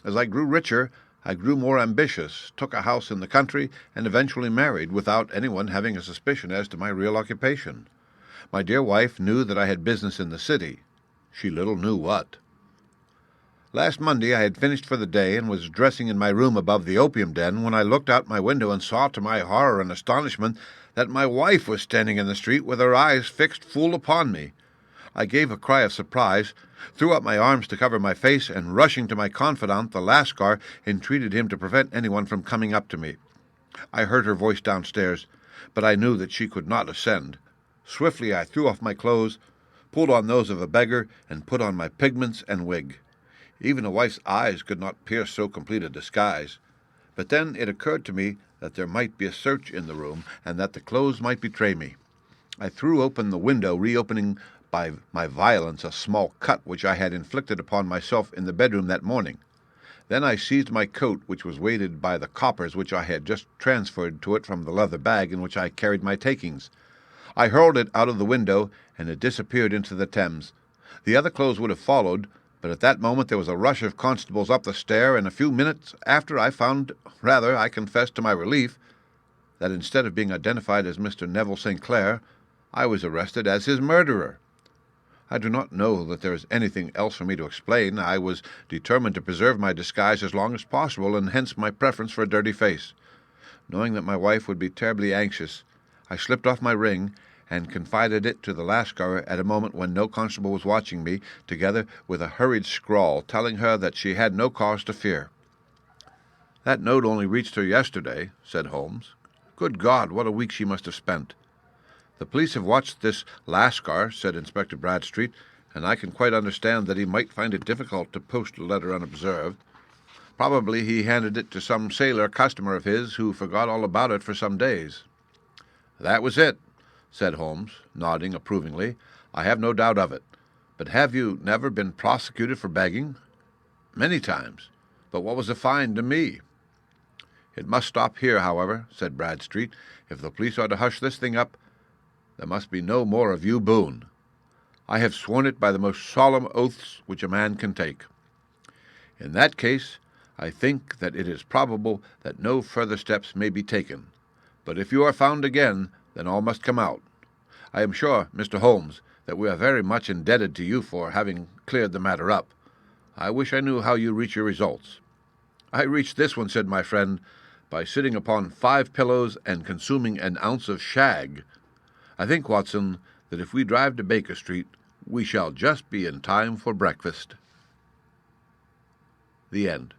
As I grew richer, I grew more ambitious, took a house in the country, and eventually married, without anyone having a suspicion as to my real occupation. My dear wife knew that I had business in the city. She little knew what. Last Monday I had finished for the day, and was dressing in my room above the opium den, when I looked out my window and saw, to my horror and astonishment, that my wife was standing in the street with her eyes fixed full upon me. I gave a cry of surprise, threw up my arms to cover my face, and rushing to my confidant, the Lascar, entreated him to prevent anyone from coming up to me. I heard her voice downstairs, but I knew that she could not ascend. Swiftly I threw off my clothes, pulled on those of a beggar, and put on my pigments and wig. Even a wife's eyes could not pierce so complete a disguise. But then it occurred to me that there might be a search in the room, and that the clothes might betray me. I threw open the window, reopening by my violence a small cut which I had inflicted upon myself in the bedroom that morning. Then I seized my coat, which was weighted by the coppers which I had just transferred to it from the leather bag in which I carried my takings. I hurled it out of the window, and it disappeared into the Thames. The other clothes would have followed, but at that moment there was a rush of constables up the stair, and a few minutes after I found, rather, I confess to my relief, that instead of being identified as Mr. Neville St. Clair, I was arrested as his murderer. I do not know that there is anything else for me to explain. I was determined to preserve my disguise as long as possible, and hence my preference for a dirty face. Knowing that my wife would be terribly anxious, I slipped off my ring, and confided it to the Lascar at a moment when no constable was watching me, together with a hurried scrawl telling her that she had no cause to fear. "That note only reached her yesterday," said Holmes. "Good God, what a week she must have spent." "The police have watched this Lascar," said Inspector Bradstreet, "and I can quite understand that he might find it difficult to post a letter unobserved. Probably he handed it to some sailor customer of his who forgot all about it for some days." "That was it," said Holmes, nodding approvingly. "I have no doubt of it. But have you never been prosecuted for begging?" "Many times. But what was the fine to me?" "It must stop here, however," said Bradstreet. "If the police are to hush this thing up, there must be no more of you Boone. I have sworn it by the most solemn oaths which a man can take. In that case, I think that it is probable that no further steps may be taken. But if you are found again, then all must come out. I am sure, Mr. Holmes, that we are very much indebted to you for having cleared the matter up. I wish I knew how you reach your results." "I reached this one," said my friend, "by sitting upon 5 pillows and consuming an ounce of shag. I think, Watson, that if we drive to Baker Street, we shall just be in time for breakfast." The End.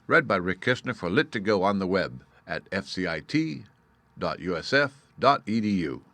Read by Rick Kistner for Lit to Go on the web at fcit.usf.edu. www.sherlockholmes.edu.